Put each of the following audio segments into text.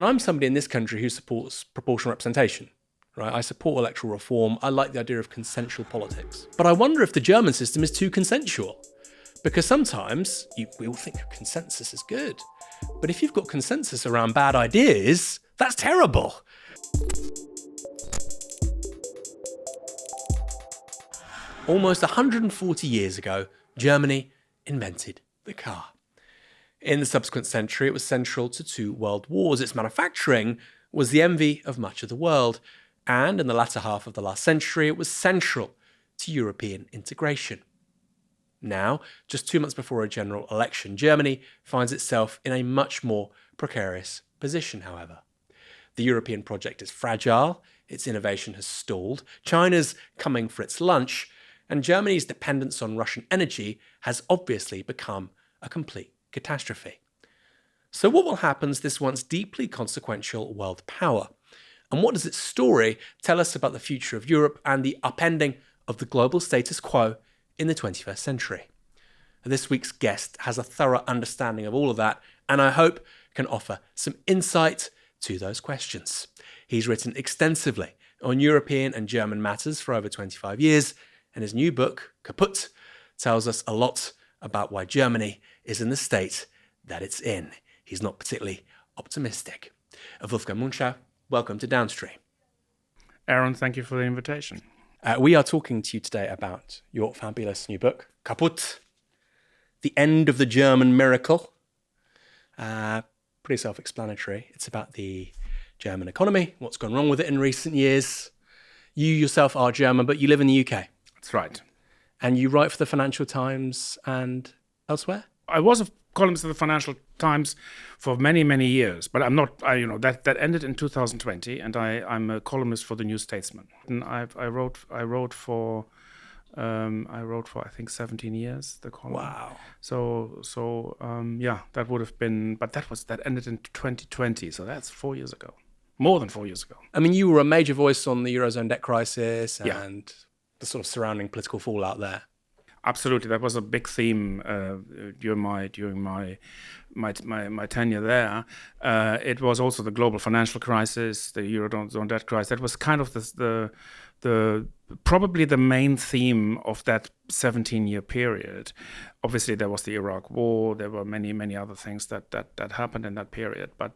I'm somebody in this country who supports proportional representation, right? I support electoral reform. I like the idea of consensual politics. But I wonder if the German system is too consensual. Because sometimes we all think consensus is good. But if you've got consensus around bad ideas, that's terrible. Almost 140 years ago, Germany invented the car. In the subsequent century, it was central to 2 world wars. Its manufacturing was the envy of much of the world. And in the latter half of the last century, it was central to European integration. Now, just 2 months before a general election, Germany finds itself in a much more precarious position, however. The European project is fragile, its innovation has stalled, China's coming for its lunch, and Germany's dependence on Russian energy has obviously become a complete catastrophe. So what will happen to this once deeply consequential world power? And what does its story tell us about the future of Europe and the upending of the global status quo in the 21st century? This week's guest has a thorough understanding of all of that, and I hope can offer some insight to those questions. He's written extensively on European and German matters for over 25 years, and his new book, Kaputt, tells us a lot about why Germany is in the state that it's in. He's not particularly optimistic. Wolfgang Münchau, welcome to Downstream. Aaron, thank you for the invitation. We are talking to you today about your fabulous new book, Kaputt, The End of the German Miracle. Pretty self-explanatory. It's about the German economy, what's gone wrong with it in recent years. You yourself are German, but you live in the UK. That's right. And you write for the Financial Times and elsewhere? I was a columnist of the Financial Times for many, many years, but I'm not. That ended in 2020, and I'm a columnist for the New Statesman. And I wrote for I think 17 years the column. Wow. So that would have been, but that ended in 2020, so that's 4 years ago, more than 4 years ago. I mean, you were a major voice on the Eurozone debt crisis and the sort of surrounding political fallout there. Absolutely, that was a big theme during my tenure there. It was also the global financial crisis, the Eurozone debt crisis. That was kind of the probably the main theme of that 17-year period. Obviously, there was the Iraq War. There were many other things that happened in that period. But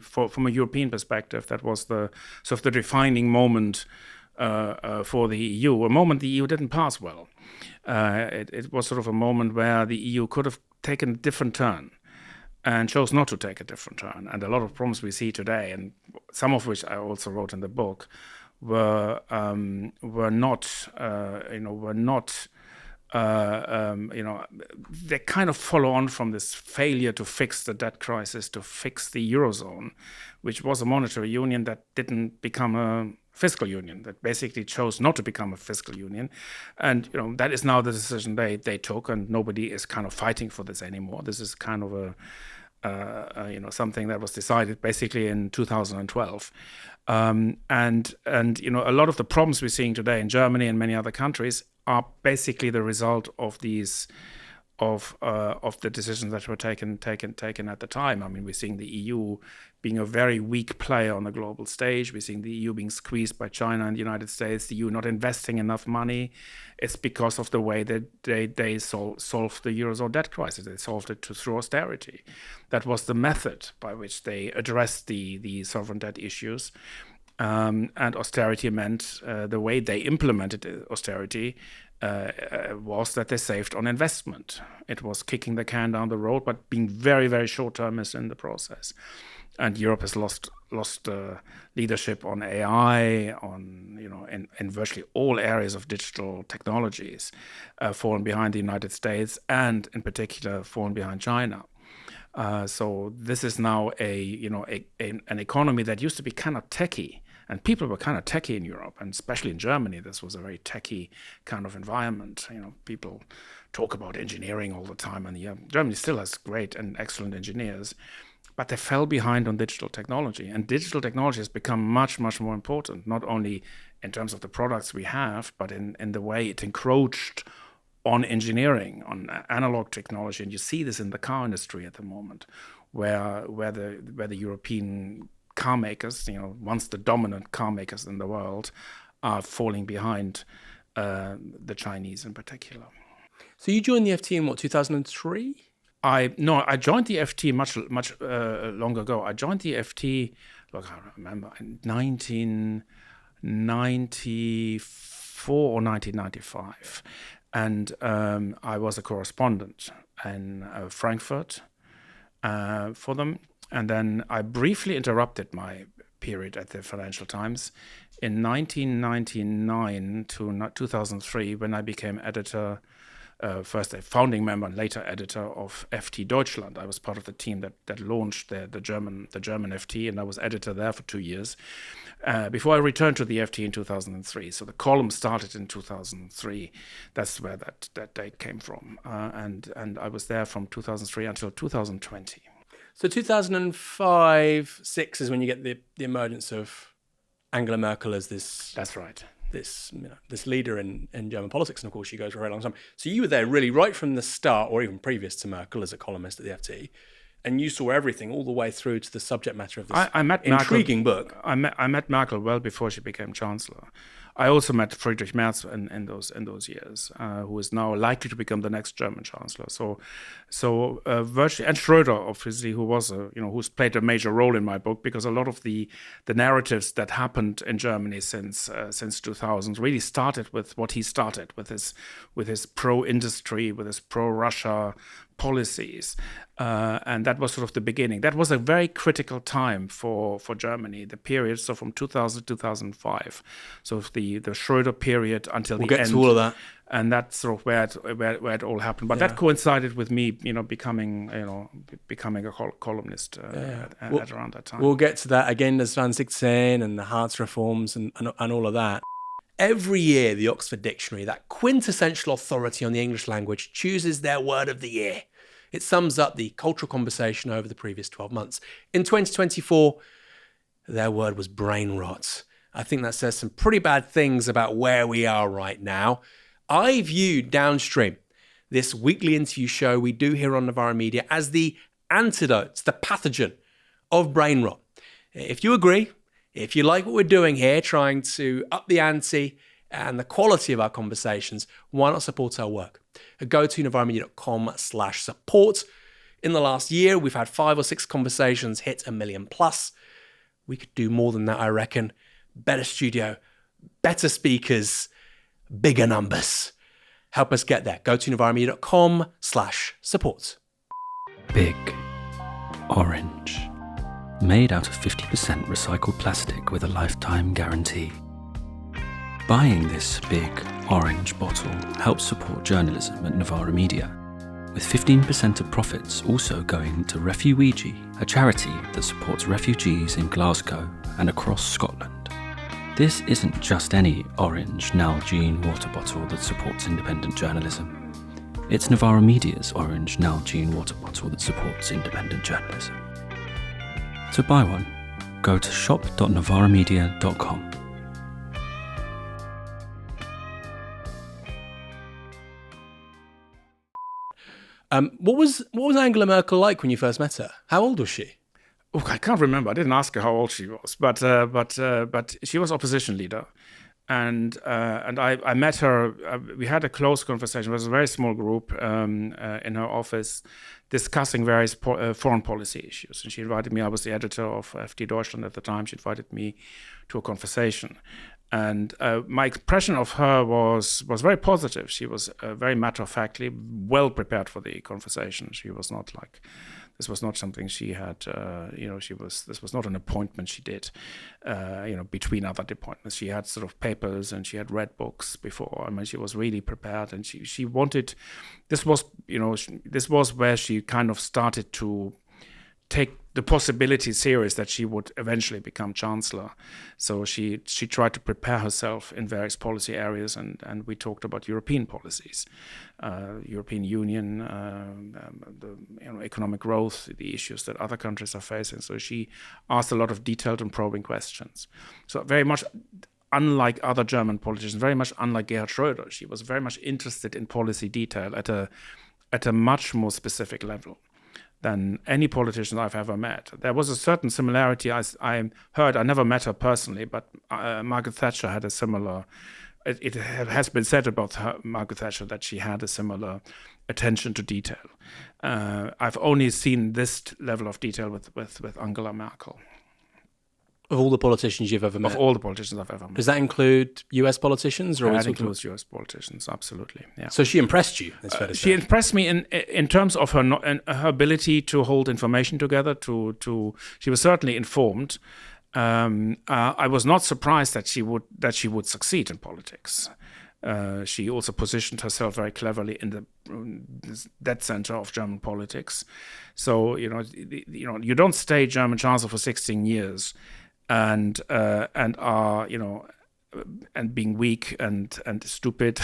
from a European perspective, that was the sort of the defining moment for the EU, a moment the EU didn't pass well. It was sort of a moment where the EU could have taken a different turn and chose not to take a different turn. And a lot of problems we see today, and some of which I also wrote in the book, were not they kind of follow on from this failure to fix the debt crisis, to fix the Eurozone, which was a monetary union that didn't become a fiscal union, that basically chose not to become a fiscal union. And that is now the decision they took, and nobody is kind of fighting for this anymore. This is kind of something that was decided basically in 2012. And a lot of the problems we're seeing today in Germany and many other countries are basically the result of these of the decisions that were taken at the time. I mean, we're seeing the EU being a very weak player on the global stage. We're seeing the EU being squeezed by China and the United States, the EU not investing enough money. It's because of the way that they solved the Eurozone debt crisis. They solved it through austerity. That was the method by which they addressed the sovereign debt issues. And austerity meant the way they implemented austerity was that they saved on investment. It was kicking the can down the road, but being very, very short-termist in the process. And Europe has lost leadership on AI, in virtually all areas of digital technologies, fallen behind the United States, and in particular fallen behind China. So this is now an economy that used to be kind of techie. And people were kind of techie in Europe, and especially in Germany, this was a very techie kind of environment. People talk about engineering all the time, and Germany still has great and excellent engineers, but they fell behind on digital technology. And digital technology has become much, much more important, not only in terms of the products we have, but in the way it encroached on engineering, on analog technology. And you see this in the car industry at the moment, where the European car makers, once the dominant car makers in the world, are falling behind the Chinese in particular. So you joined the FT in what, 2003? I joined the FT much long ago. I joined the FT, look, I remember, in 1994 or 1995. And I was a correspondent in Frankfurt for them. And then I briefly interrupted my period at the Financial Times in 1999 to 2003, when I became editor, first a founding member and later editor of FT Deutschland. I was part of the team that launched the German FT, and I was editor there for 2 years before I returned to the FT in 2003. So the column started in 2003. That's where that date came from, and I was there from 2003 until 2020. So 2005-06 is when you get the emergence of Angela Merkel as this. That's right. This leader in German politics, and of course she goes for a very long time. So you were there really right from the start, or even previous to Merkel, as a columnist at the FT, and you saw everything all the way through to the subject matter of this intriguing book. I met Merkel well before she became Chancellor. I also met Friedrich Merz in those years, who is now likely to become the next German Chancellor. So virtually, and Schröder, obviously, who's played a major role in my book, because a lot of the narratives that happened in Germany since 2000 really started with what he started with his pro-industry, with his pro-Russia policies, and that was sort of the beginning. That was a very critical time for Germany, the period, so from 2000 to 2005. So the Schröder period until the end. We'll get to all of that. And that's sort of where it all happened. But that coincided with me, becoming a columnist at around that time. We'll get to that again, as Van Zigtzen and the Hartz reforms and all of that. Every year, the Oxford Dictionary, that quintessential authority on the English language, chooses their word of the year. It sums up the cultural conversation over the previous 12 months. In 2024, their word was brain rot. I think that says some pretty bad things about where we are right now. I view Downstream, this weekly interview show we do here on Novara Media, as the antidote, the pathogen of brain rot. If you agree, if you like what we're doing here, trying to up the ante and the quality of our conversations, why not support our work? Go to novaramedia.com/support. In the last year, we've had 5 or 6 conversations hit 1 million plus. We could do more than that, I reckon. Better studio, better speakers, bigger numbers. Help us get there. Go to novaramedia.com/support. Big Orange. Made out of 50% recycled plastic with a lifetime guarantee. Buying this Big Orange bottle helps support journalism at Novara Media, with 15% of profits also going to Refuigi, a charity that supports refugees in Glasgow and across Scotland. This isn't just any orange Nalgene water bottle that supports independent journalism. It's Novara Media's orange Nalgene water bottle that supports independent journalism. To buy one, go to shop.novaramedia.com. What was Angela Merkel like when you first met her? How old was she? Oh, I can't remember. I didn't ask her how old she was, but she was opposition leader, and I met her. We had a close conversation. It was a very small group in her office, discussing various foreign policy issues. And she invited me. I was the editor of FT Deutschland at the time. She invited me to a conversation. And my impression of her was very positive. She was very matter-of-factly, well prepared for the conversation. She was not like, this was not something she had, this was not an appointment she did, between other appointments. She had sort of papers and she had read books before. I mean, she was really prepared, and she wanted, this was where she kind of started to take the possibility serious that she would eventually become chancellor. So she tried to prepare herself in various policy areas, and we talked about European policies, European Union, economic growth, the issues that other countries are facing. So she asked a lot of detailed and probing questions. So very much unlike other German politicians, very much unlike Gerhard Schröder, she was very much interested in policy detail at a much more specific level than any politician I've ever met. There was a certain similarity. I heard, I never met her personally, but Margaret Thatcher had a similar. It has been said about Margaret Thatcher that she had a similar attention to detail. I've only seen this level of detail with Angela Merkel. Of all the politicians you've ever met? Of all the politicians I've ever met. Does that include US politicians? Or that includes US politicians, absolutely. Yeah. So she impressed you, it's fair to say. She impressed me in terms of her ability to hold information together. She was certainly informed. I was not surprised that she would succeed in politics. She also positioned herself very cleverly in that center of German politics. So you don't stay German Chancellor for 16 years and are and being weak and stupid.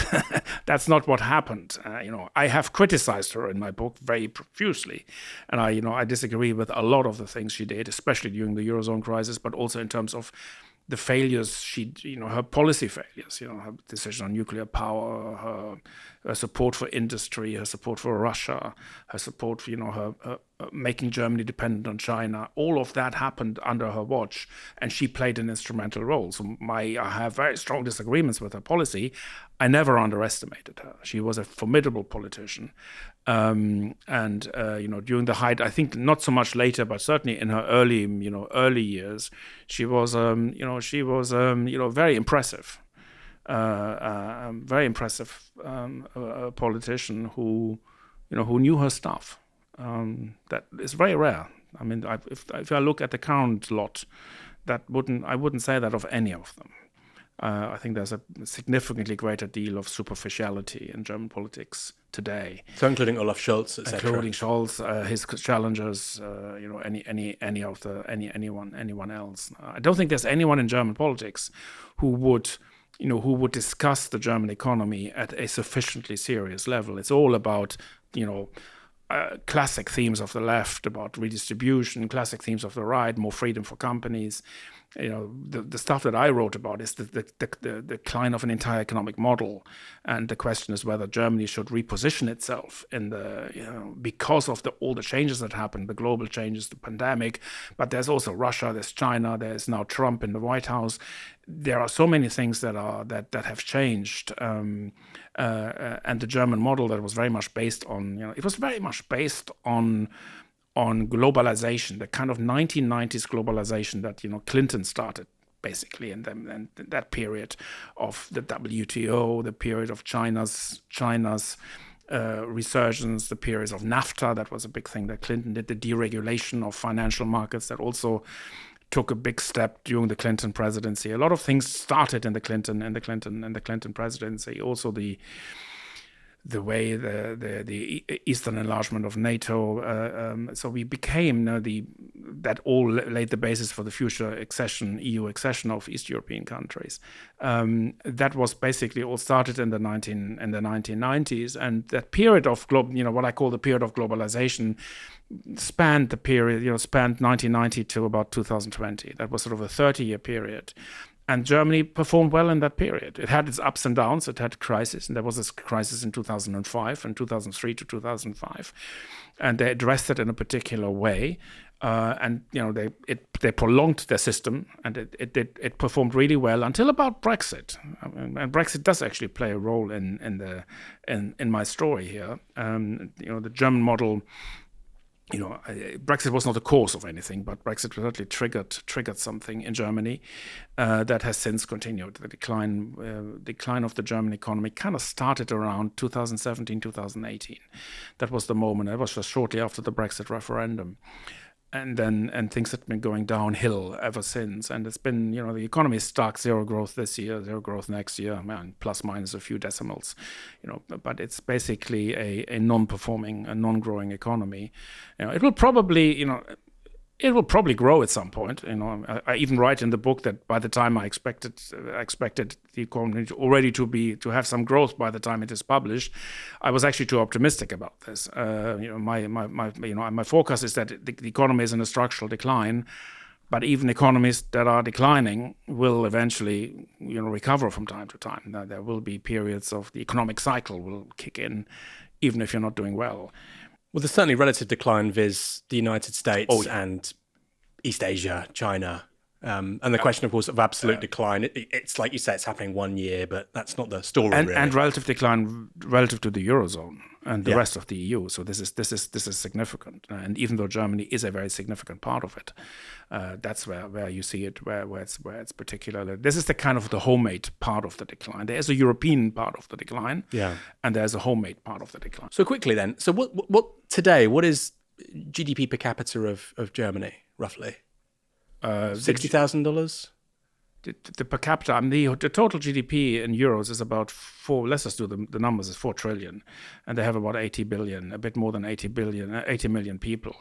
That's not what happened. I have criticized her in my book very profusely, and I disagree with a lot of the things she did, especially during the Eurozone crisis, but also in terms of the failures her policy failures, her decision on nuclear power, her support for industry, her support for Russia, her support for, her making Germany dependent on China. All of that happened under her watch, and she played an instrumental role. So I have very strong disagreements with her policy. I never underestimated her. She was a formidable politician. During the height, I think not so much later, but certainly in her early years, she was very impressive. Very impressive politician who knew her stuff. That is very rare. I mean, if I look at the current lot, I wouldn't say that of any of them. I think there's a significantly greater deal of superficiality in German politics today. So including Olaf Scholz, etc. Including Scholz, his challengers, anyone else. I don't think there's anyone in German politics who would discuss the German economy at a sufficiently serious level. It's all about, classic themes of the left, about redistribution, classic themes of the right, more freedom for companies. The stuff that I wrote about is the decline of an entire economic model, and the question is whether Germany should reposition itself because of all the changes that happened, the global changes, the pandemic. But there's also Russia, there's China, there's now Trump in the White House. There are so many things that have changed, and the German model that was very much based on on globalization, the kind of 1990s globalization that Clinton started basically, and then that period of the WTO, the period of China's resurgence, the periods of NAFTA. That was a big thing that Clinton did. The deregulation of financial markets that also took a big step during the Clinton presidency. A lot of things started in the Clinton presidency. Also the way the Eastern enlargement of NATO. So we became that all laid the basis for the future EU accession of East European countries. That was basically all started in the 1990s, and that period of what I call the period of globalization spanned 1990 to about 2020. That was sort of a 30-year period. And Germany performed well in that period. It had its ups and downs. It had crises, and there was this crisis in 2005 and 2003 to 2005, and they addressed it in a particular way. They prolonged their system, and it performed really well until about Brexit. And Brexit does actually play a role in my story here. The German model. Brexit was not the cause of anything, but Brexit certainly triggered something in Germany that has since continued. The decline of the German economy kind of started around 2017, 2018. That was the moment. It was just shortly after the Brexit referendum. And things have been going downhill ever since. And it's been, the economy is stuck, zero growth this year, zero growth next year, plus minus a few decimals, but it's basically a non-performing, a non-growing economy. It will probably, grow at some point. I even write in the book that by the time I expected the economy already to have some growth by the time it is published, I was actually too optimistic about this. My forecast is that the economy is in a structural decline, but even economies that are declining will eventually, recover from time to time. Now, there will be periods of the economic cycle will kick in, even if you're not doing well. Well, there's certainly relative decline vis the United States Oh, yeah. and East Asia, China. And the question, of course, of absolute decline, it's like you say, it's happening 1 year, but that's not the story, really. And relative decline relative to the Eurozone and the Yeah. rest of the EU. So this is significant. And even though Germany is a very significant part of it, that's where you see it, where it's particularly. This is the kind of the homemade part of the decline. There is a European part of the decline, Yeah. and there's a homemade part of the decline. So quickly then, so what today, what is GDP per capita of Germany, roughly? $60,000? The per capita, I mean, the total GDP in euros is about let's just do the numbers, is 4 trillion. And they have about 80 billion, a bit more than 80 million people.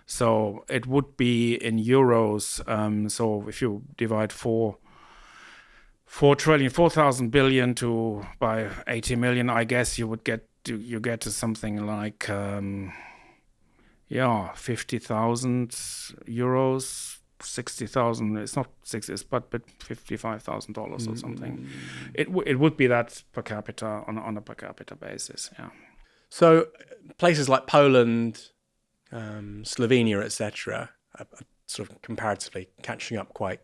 So it would be in euros. So if you divide 4,000 billion by 80 million, I guess you would get to something like, 50,000 euros. 60,000. It's not 60, but $55,000 or something. It would be that per capita on a per capita basis. Yeah. So places like Poland, Slovenia, etc., are sort of comparatively catching up quite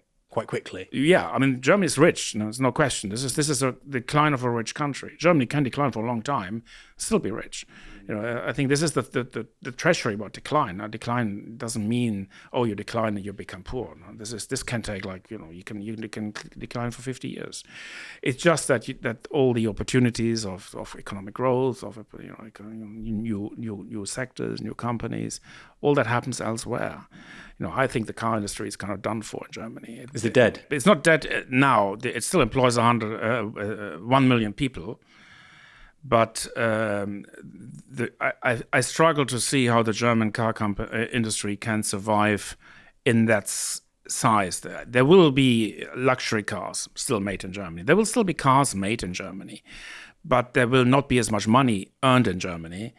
quickly. Yeah, I mean, Germany is rich. No, there's no question. This is a decline of a rich country. Germany can decline for a long time, still be rich. I think this is the treasury about decline. Now, decline doesn't mean you decline and you become poor. No, this can take you can decline for 50 years. It's just that all the opportunities of economic growth, of new sectors, new companies, all that happens elsewhere. I think the car industry is kind of done for in Germany. Is it dead? It's not dead now. It still employs 1 million people. But I struggle to see how the German car industry can survive in that size. There will be luxury cars still made in Germany. There will still be cars made in Germany, but there will not be as much money earned in Germany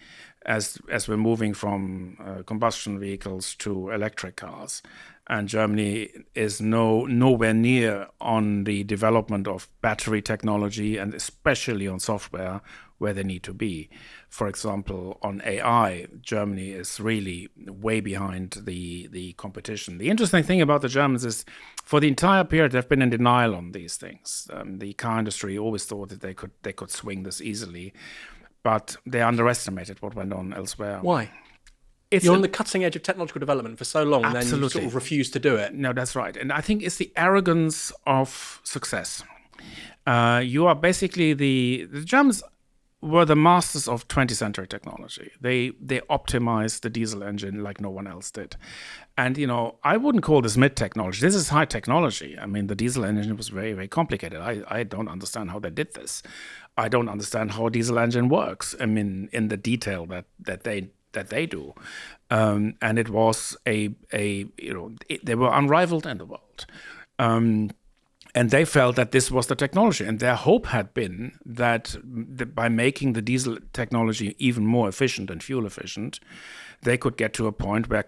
as we're moving from combustion vehicles to electric cars. And Germany is nowhere near on the development of battery technology and especially on software where they need to be. For example, on AI, Germany is really way behind the competition. The interesting thing about the Germans is for the entire period they've been in denial on these things. The car industry always thought that they could swing this easily, but they underestimated what went on elsewhere. Why? You're on the cutting edge of technological development for so long, and then you sort of refuse to do it. No, that's right. And I think it's the arrogance of success. You are basically the Germans were the masters of 20th century technology. They optimized the diesel engine like no one else did. And, I wouldn't call this mid-technology. This is high technology. I mean, the diesel engine was very, very complicated. I don't understand how they did this. I don't understand how a diesel engine works. I mean, in the detail that they do. And it was they were unrivaled in the world. And they felt that this was the technology. And their hope had been that by making the diesel technology even more efficient and fuel efficient, they could get to a point where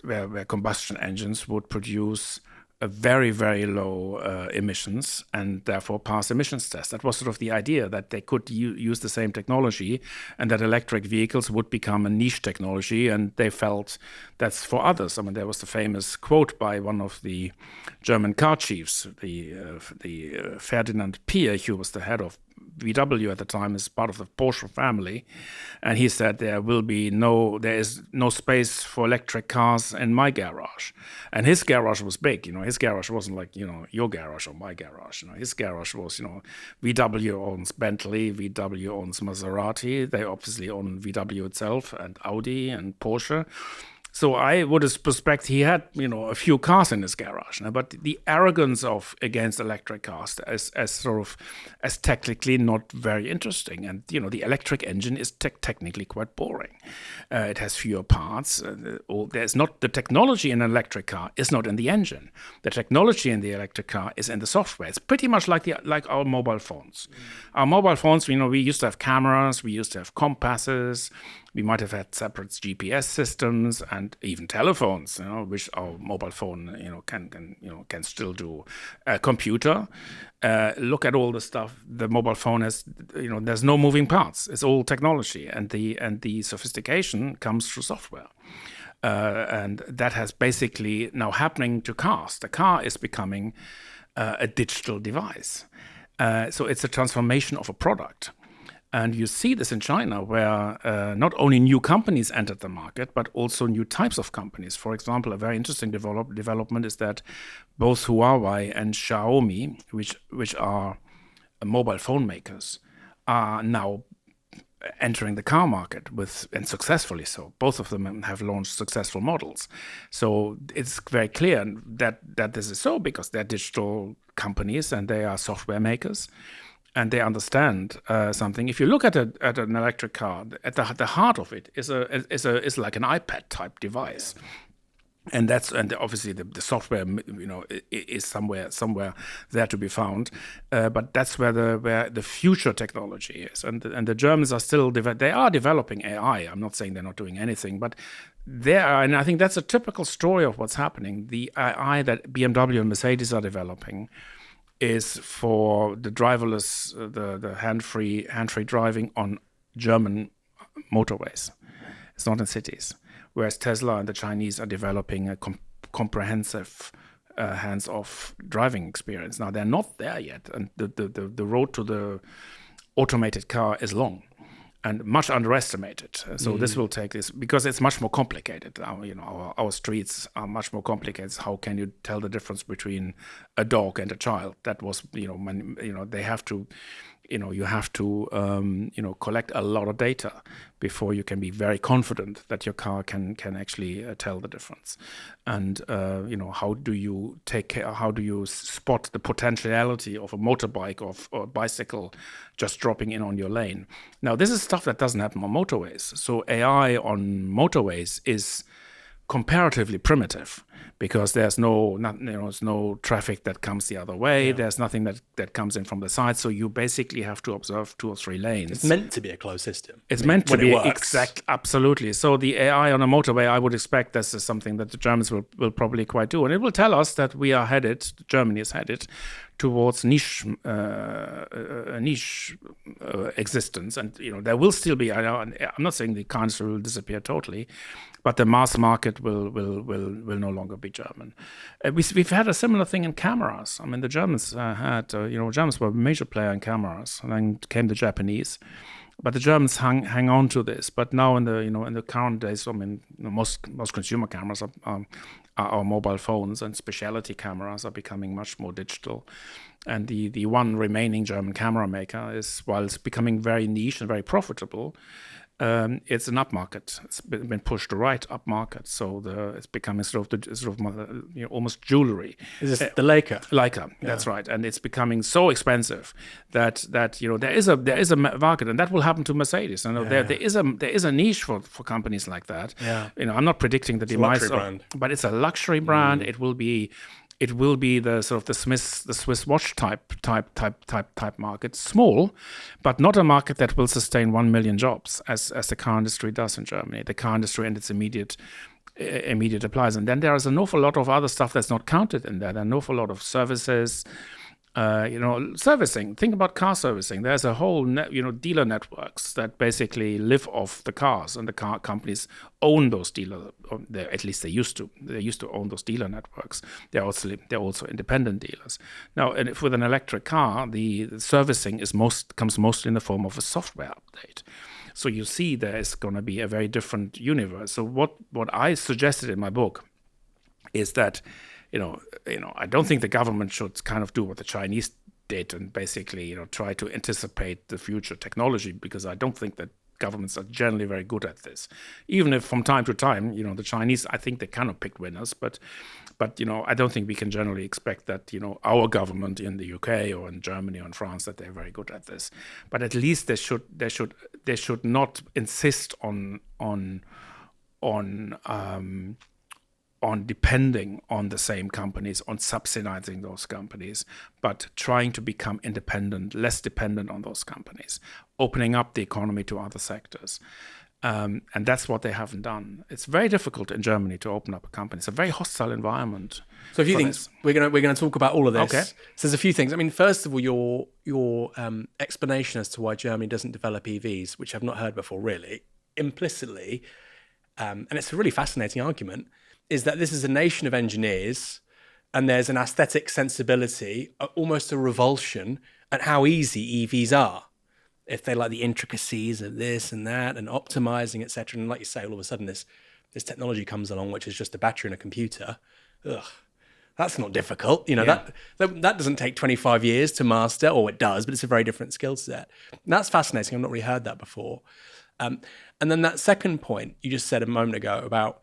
where combustion engines would produce a very, very low emissions and therefore pass emissions tests. That was sort of the idea, that they could use the same technology and that electric vehicles would become a niche technology, and they felt that's for others. I mean, there was the famous quote by one of the German car chiefs, the Ferdinand Piech, who was the head of VW at the time, is part of the Porsche family, and he said there is no space for electric cars in my garage. And his garage was big, his garage wasn't like your garage or my garage. His garage was VW owns Bentley, VW owns Maserati, they obviously own VW itself and Audi and Porsche. So I would suspect he had, a few cars in his garage. But the arrogance against electric cars as technically not very interesting. And, the electric engine is technically quite boring. It has fewer parts. The technology in an electric car is not in the engine. The technology in the electric car is in the software. It's pretty much like our mobile phones. Our mobile phones, we used to have cameras, we used to have compasses, We might have had separate GPS systems and even telephones, which our mobile phone, can still do. A computer, look at all the stuff the mobile phone has. There's no moving parts. It's all technology, and the sophistication comes through software. And that has basically now happening to cars. The car is becoming a digital device. So it's a transformation of a product. And you see this in China, where not only new companies entered the market, but also new types of companies. For example, a very interesting development is that both Huawei and Xiaomi, which are mobile phone makers, are now entering the car market and successfully so. Both of them have launched successful models. So it's very clear that this is so because they're digital companies and they are software makers and they understand something. If you look at an electric car, at the heart of it is like an iPad type device. And obviously the software, is somewhere there to be found, but that's where the future technology is. And the Germans are still developing AI. I'm not saying they're not doing anything, but and I think that's a typical story of what's happening. The AI that BMW and Mercedes are developing is for the driverless, the hand-free driving on German motorways. It's not in cities. Whereas Tesla and the Chinese are developing a comprehensive hands-off driving experience. Now, they're not there yet, and the road to the automated car is long and much underestimated. So this will take this, because it's much more complicated. Our streets are much more complicated. How can you tell the difference between a dog and a child? That was, they have to... you have to collect a lot of data before you can be very confident that your car can actually tell the difference. And how do you spot the potentiality of a motorbike or a bicycle just dropping in on your lane? Now, this is stuff that doesn't happen on motorways. So AI on motorways is comparatively primitive because there's no traffic that comes the other way. Yeah. There's nothing that comes in from the side. So you basically have to observe 2 or 3 lanes. It's meant to be a closed system. It's meant to be exact, absolutely. So the AI on a motorway, I would expect this is something that the Germans will probably quite do, and it will tell us that Germany is headed towards niche existence, and there will still be. I'm not saying the car industry will disappear totally, but the mass market will no longer be German. We've had a similar thing in cameras. I mean, the Germans Germans were a major player in cameras, and then came the Japanese. But the Germans hang on to this. But now in the current days, I mean, most consumer cameras are mobile phones, and specialty cameras are becoming much more digital. And the one remaining German camera maker while it's becoming very niche and very profitable, it's an upmarket. It's been pushed right upmarket, so it's becoming almost jewelry. Is this the Leica? Leica, yeah. That's right, and it's becoming so expensive that there is a market, and that will happen to Mercedes. There is a niche for companies like that. Yeah. I'm not predicting the demise of, but it's a luxury brand. It will be the sort of the Swiss watch type market, small, but not a market that will sustain 1 million jobs as the car industry does in Germany. The car industry and its immediate applies, and then there is an awful lot of other stuff that's not counted in there. There are an awful lot of services. Servicing. Think about car servicing. There's a whole, dealer networks that basically live off the cars, and the car companies own those dealers. At least they used to. They used to own those dealer networks. They're also independent dealers. Now, and with an electric car, the servicing comes mostly in the form of a software update. So you see, there is going to be a very different universe. So what I suggested in my book is that. I don't think the government should kind of do what the Chinese did and basically, try to anticipate the future technology, because I don't think that governments are generally very good at this. Even if from time to time, the Chinese, I think they kind of picked winners, but I don't think we can generally expect that, our government in the UK or in Germany or in France, that they're very good at this. But at least they should not insist on depending on the same companies, on subsidizing those companies, but trying to become independent, less dependent on those companies, opening up the economy to other sectors. And that's what they haven't done. It's very difficult in Germany to open up a company. It's a very hostile environment. So a few things. We're gonna talk about all of this. Okay. So there's a few things. I mean, first of all, your explanation as to why Germany doesn't develop EVs, which I've not heard before, really, implicitly, and it's a really fascinating argument, is that this is a nation of engineers, and there's an aesthetic sensibility, almost a revulsion at how easy EVs are. If they like the intricacies of this and that and optimizing, etc. And like you say, all of a sudden this technology comes along, which is just a battery in a computer. Ugh, that's not difficult. That doesn't take 25 years to master, or it does, but it's a very different skill set. And that's fascinating. I've not really heard that before. And then that second point you just said a moment ago about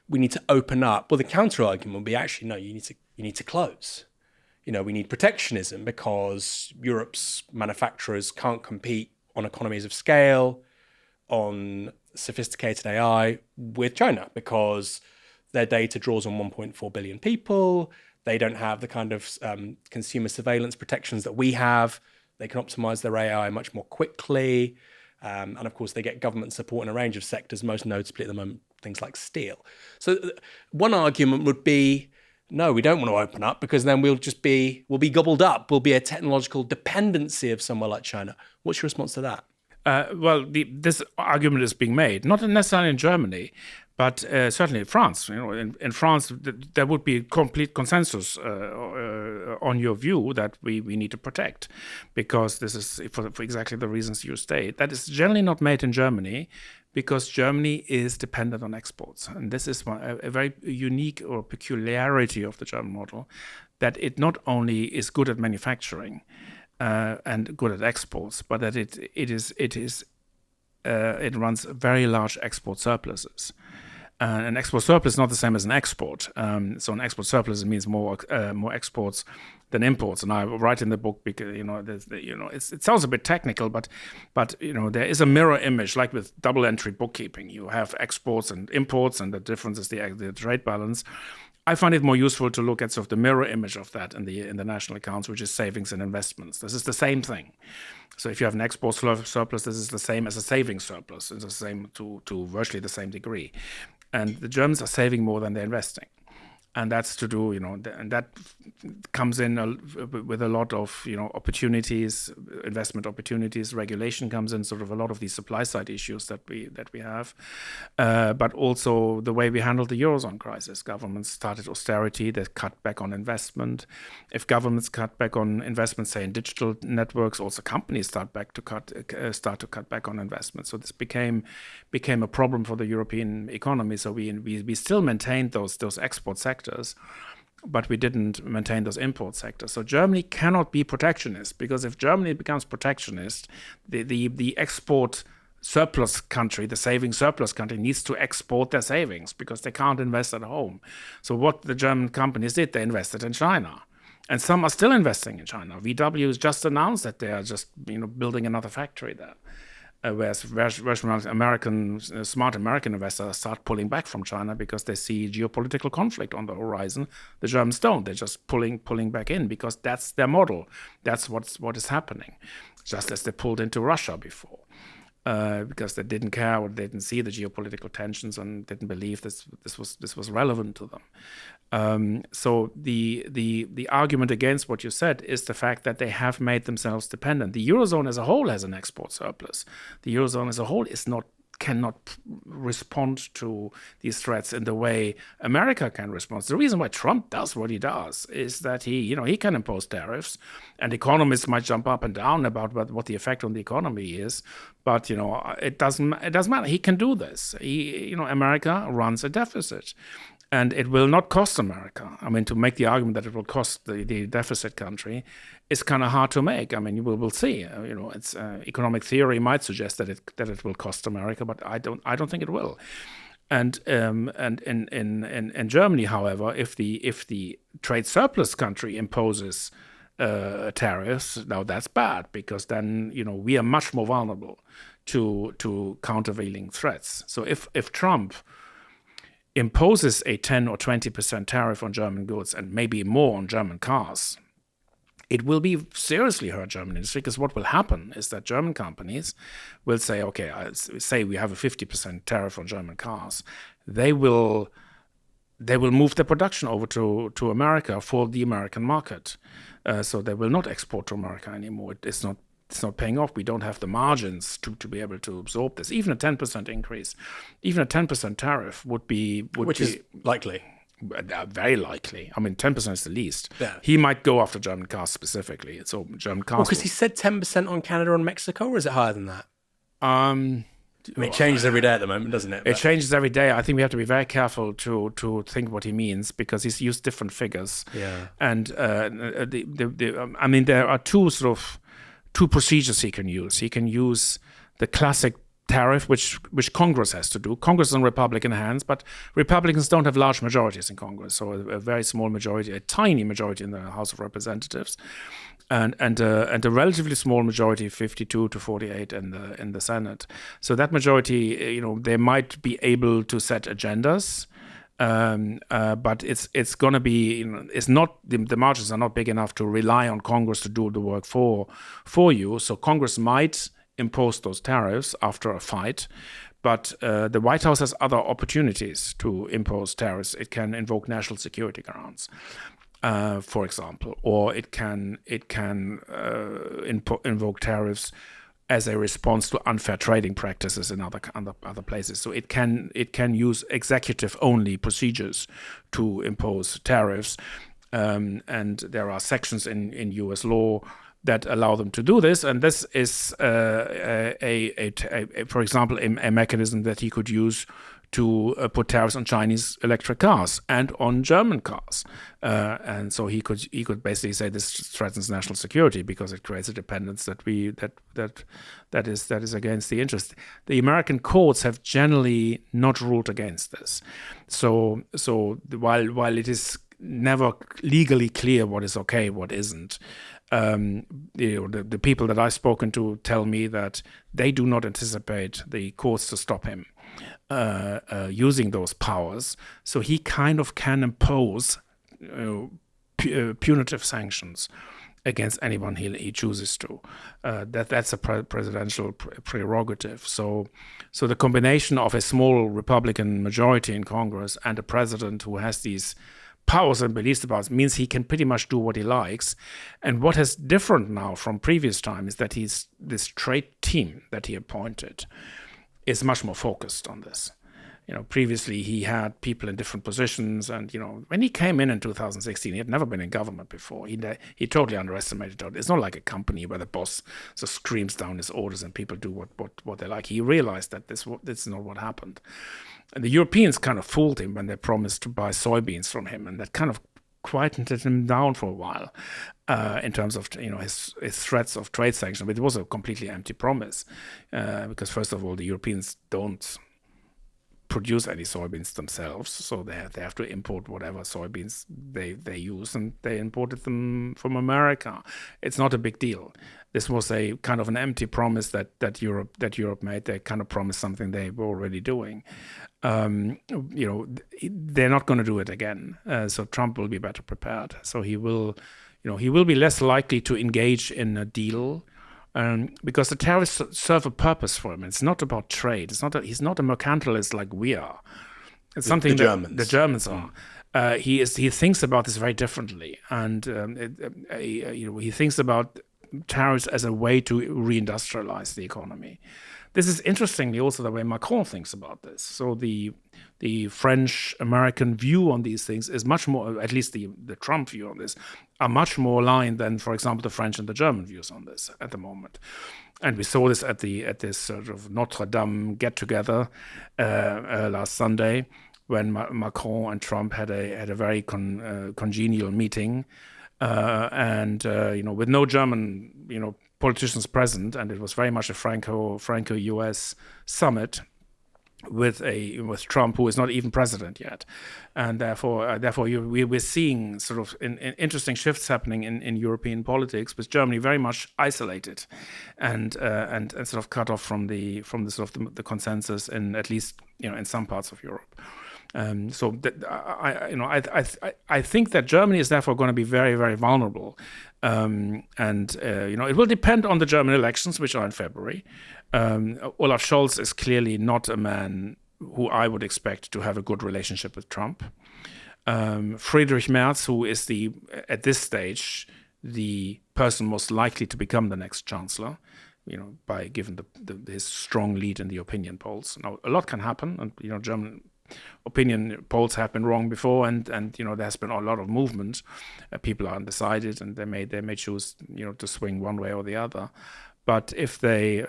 we need to open up. Well, the counter argument would be actually, no, you need to close. We need protectionism because Europe's manufacturers can't compete on economies of scale, on sophisticated AI with China because their data draws on 1.4 billion people. They don't have the kind of consumer surveillance protections that we have. They can optimize their AI much more quickly. And of course, they get government support in a range of sectors, most notably at the moment, things like steel. So one argument would be, no, we don't want to open up because then we'll be gobbled up. We'll be a technological dependency of somewhere like China. What's your response to that? This argument is being made, not necessarily in Germany, but certainly in France. In France, there would be complete consensus on your view that we need to protect, because this is for exactly the reasons you state. That is generally not made in Germany, because Germany is dependent on exports. And this is a very unique or peculiarity of the German model, that it not only is good at manufacturing and good at exports, but that it runs very large export surpluses. An export surplus is not the same as an export. So an export surplus means more exports than imports. And I write in the book because it sounds a bit technical, but there is a mirror image, like with double entry bookkeeping. You have exports and imports, and the difference is the trade balance. I find it more useful to look at sort of the mirror image of that in the national accounts, which is savings and investments. This is the same thing. So if you have an export surplus, this is the same as a savings surplus. It's the same to virtually the same degree. And the Germans are saving more than they're investing. And that's to do, and that comes in with a lot of, opportunities, investment opportunities. Regulation comes in, sort of a lot of these supply side issues that we have, but also the way we handled the Eurozone crisis. Governments started austerity; they cut back on investment. If governments cut back on investment, say in digital networks, also companies start to cut back on investment. So this became a problem for the European economy. So we still maintained those export sectors, but we didn't maintain those import sectors. So Germany cannot be protectionist, because if Germany becomes protectionist, the export surplus country, the saving surplus country, needs to export their savings because they can't invest at home. So what the German companies did, they invested in China. And some are still investing in China. VW has just announced that they are just building another factory there. Whereas smart American investors start pulling back from China because they see geopolitical conflict on the horizon. The Germans don't. They're just pulling back in because that's their model. That's what is happening. Just as they pulled into Russia before, because they didn't care or they didn't see the geopolitical tensions and didn't believe this was relevant to them. So the argument against what you said is the fact that they have made themselves dependent. The Eurozone as a whole has an export surplus. The Eurozone as a whole cannot respond to these threats in the way America can respond. The reason why Trump does what he does is that he can impose tariffs, and economists might jump up and down about what the effect on the economy is, but it doesn't matter. He can do this. America runs a deficit. And it will not cost America. I mean, to make the argument that it will cost the deficit country is kind of hard to make. I mean, we'll see. It's economic theory might suggest that it will cost America, but I don't think it will. And in Germany, however, if the trade surplus country imposes tariffs, now that's bad, because then we are much more vulnerable to countervailing threats. So if Trump imposes a 10 or 20% tariff on German goods and maybe more on German cars, it will be seriously hurt German industry, because what will happen is that German companies will say, okay, say we have a 50% tariff on German cars. They will move their production over to America for the American market. So they will not export to America anymore. It's not paying off. We don't have the margins to be able to absorb this. Even a 10% increase, even a 10% tariff would be is likely. Very likely. I mean, 10% is the least. Yeah. He might go after German cars specifically. So German cars. Because he said 10% on Canada and Mexico, or is it higher than that? I mean, it changes every day at the moment, doesn't it? It changes every day. I think we have to be very careful to think what he means, because he's used different figures. Yeah. And I mean, there are two procedures he can use. He can use the classic tariff, which Congress has to do. Congress is in Republican hands, but Republicans don't have large majorities in Congress, so a very small majority, a tiny majority in the House of Representatives, and a relatively small majority, 52 to 48 in the Senate. So that majority, they might be able to set agendas. But it's going to be, it's not, the margins are not big enough to rely on Congress to do the work for you. So Congress might impose those tariffs after a fight, but the White House has other opportunities to impose tariffs. It can invoke national security grounds, for example, or it can invoke tariffs as a response to unfair trading practices in other places. So it can use executive only procedures to impose tariffs, and there are sections in U.S. law that allow them to do this. And this is, for example, a mechanism that he could use to put tariffs on Chinese electric cars and on German cars. And so he could basically say this threatens national security because it creates a dependence that is against the interest. The American courts have generally not ruled against this. So while it is never legally clear what is okay, what isn't, the people that I've spoken to tell me that they do not anticipate the courts to stop him using those powers. So he kind of can impose punitive sanctions against anyone he chooses to. That's a presidential prerogative. So the combination of a small Republican majority in Congress and a president who has these powers and beliefs about means he can pretty much do what he likes. And what is different now from previous time is that this trade team that he appointed is much more focused on this. Previously he had people in different positions, and when he came in 2016, he had never been in government before. He totally underestimated it. It's not like a company where the boss just screams down his orders and people do what they like. He realized that this is not what happened. And the Europeans kind of fooled him when they promised to buy soybeans from him, and that kind of quietened him down for a while in terms of his threats of trade sanctions. But it was a completely empty promise because, first of all, the Europeans don't produce any soybeans themselves, so they have to import whatever soybeans they use, and they imported them from America. It's not a big deal. This was a kind of an empty promise that Europe made. They kind of promised something they were already doing. They're not going to do it again. So Trump will be better prepared. So he will be less likely to engage in a deal. Because the tariffs serve a purpose for him. It's not about trade. He's not a mercantilist like we are. It's something the Germans are. He thinks about this very differently, and he thinks about tariffs as a way to reindustrialize the economy. This is interestingly also the way Macron thinks about this. So the French-American view on these things is much more, at least the Trump view on this, are much more aligned than, for example, the French and the German views on this at the moment. And we saw this at this sort of Notre Dame get-together last Sunday, when Macron and Trump had a very congenial meeting, with no German politicians present, and it was very much a Franco-US summit with Trump, who is not even president yet, and therefore we're seeing sort of interesting shifts happening in European politics, with Germany very much isolated and sort of cut off from the sort of the consensus in, at least in some parts of Europe. I think that Germany is therefore going to be very, very vulnerable, it will depend on the German elections, which are in February. Olaf Scholz is clearly not a man who I would expect to have a good relationship with Trump. Friedrich Merz, who is at this stage the person most likely to become the next chancellor, by given his strong lead in the opinion polls. Now, a lot can happen, and German opinion polls have been wrong before, and there's been a lot of movement. People are undecided, and they may choose to swing one way or the other. But if they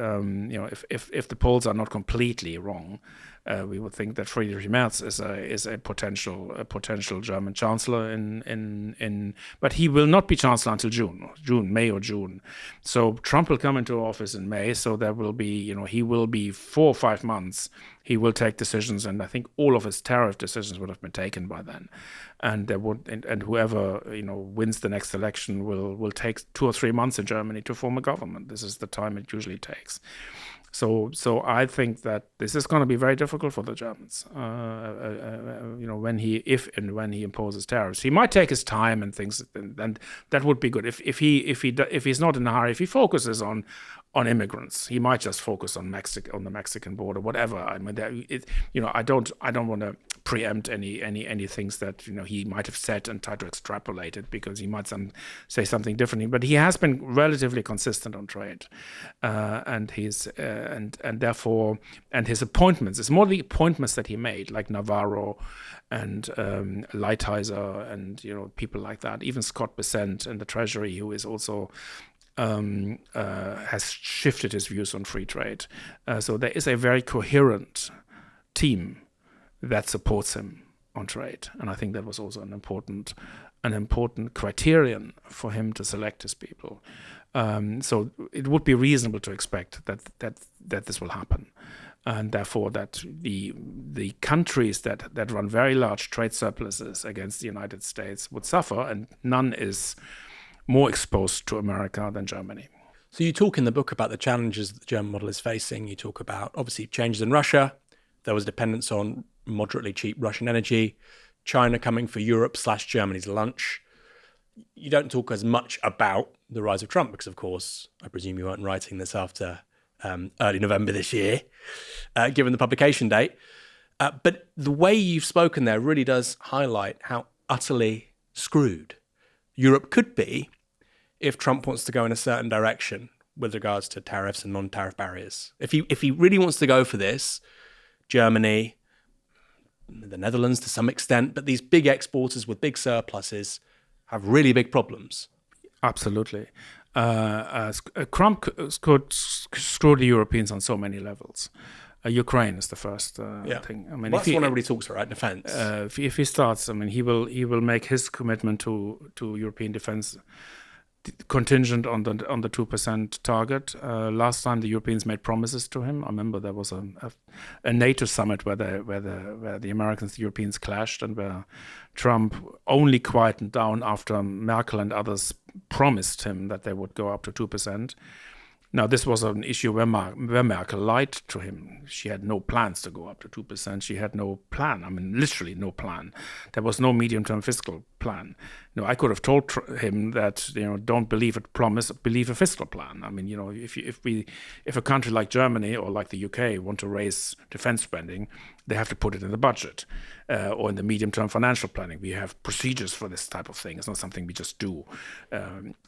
if the polls are not completely wrong, we would think that Friedrich Merz is a potential German chancellor but he will not be chancellor until May or June. So Trump will come into office in May. So there will be he will be 4 or 5 months. He will take decisions, and I think all of his tariff decisions would have been taken by then. And whoever wins the next election will take 2 or 3 months in Germany to form a government. This is the time it usually takes. So I think that this is going to be very difficult for the Germans. When he imposes tariffs, he might take his time and things, and that would be good. If he's not in a hurry, if he focuses on immigrants, he might just focus on the Mexican border, whatever. I mean, I don't want to preempt any things that he might have said and try to extrapolate it, because he might say something differently. But he has been relatively consistent on trade, and his appointments. It's more the appointments that he made, like Navarro and Lighthizer and people like that. Even Scott Bessent in the Treasury, who is also has shifted his views on free trade. So there is a very coherent team that supports him on trade, and I think that was also an important criterion for him to select his people. So it would be reasonable to expect that this will happen, and therefore that the countries that run very large trade surpluses against the United States would suffer, and none is more exposed to America than Germany. So you talk in the book about the challenges that the German model is facing. You talk about, obviously, changes in Russia. There was dependence on moderately cheap Russian energy, China coming for Europe/Germany's lunch. You don't talk as much about the rise of Trump because, of course, I presume you weren't writing this after early November this year, given the publication date. But the way you've spoken there really does highlight how utterly screwed Europe could be if Trump wants to go in a certain direction with regards to tariffs and non-tariff barriers. If he really wants to go for this, Germany, the Netherlands to some extent, but these big exporters with big surpluses have really big problems. Absolutely. Trump could screw the Europeans on so many levels. Ukraine is the first thing. I mean, that's what everybody talks about, right? Defense. If he starts, I mean, he will make his commitment to European defense contingent on the 2% target. Last time the Europeans made promises to him, I remember there was a NATO summit where the Americans and the Europeans clashed, and where Trump only quietened down after Merkel and others promised him that they would go up to 2%. Now, this was an issue where Merkel lied to him. She had no plans to go up to 2%. She had no plan. I mean, literally no plan. There was no medium-term fiscal plan. I could have told him that, don't believe a promise, believe a fiscal plan. I mean, if a country like Germany or like the UK want to raise defense spending, they have to put it in the budget or in the medium-term financial planning. We have procedures for this type of thing. It's not something we just do.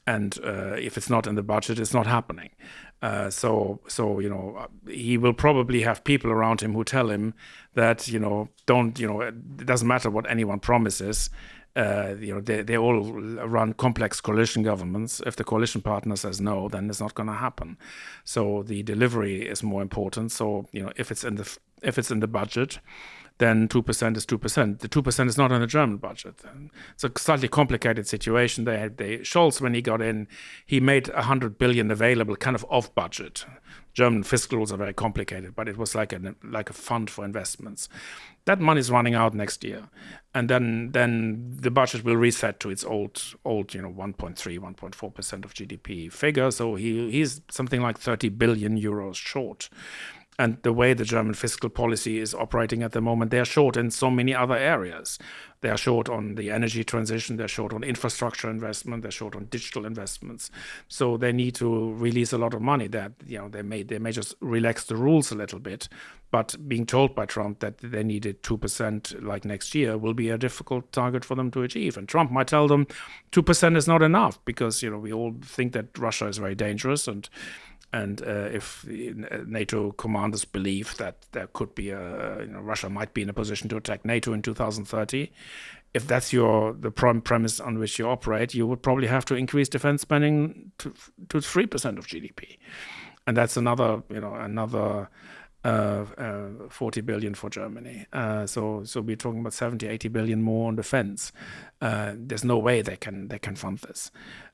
And if it's not in the budget, it's not happening. So he will probably have people around him who tell him that, it doesn't matter what anyone promises. They all run complex coalition governments. If the coalition partner says no, then it's not going to happen. So the delivery is more important. So if it's in the budget, then 2% is 2%. The 2% is not in the German budget. It's a slightly complicated situation. Scholz, when he got in, he made 100 billion available, kind of off budget. German fiscal rules are very complicated, but it was like a fund for investments. That money is running out next year, and then the budget will reset to its old 1.3, 1.4% of GDP figure. So he's something like 30 billion euros short. And the way the German fiscal policy is operating at the moment, they're short in so many other areas. They are short on the energy transition, they're short on infrastructure investment, they're short on digital investments. So they need to release a lot of money. That they may just relax the rules a little bit. But being told by Trump that they needed 2% like next year will be a difficult target for them to achieve. And Trump might tell them 2% is not enough because we all think that Russia is very dangerous, and if the NATO commanders believe that there could be Russia might be in a position to attack NATO in 2030, if that's the prime premise on which you operate, you would probably have to increase defense spending to 3% of GDP, and that's another 40 billion for Germany. So we're talking about 70, 80 billion more on defense. There's no way they can fund this.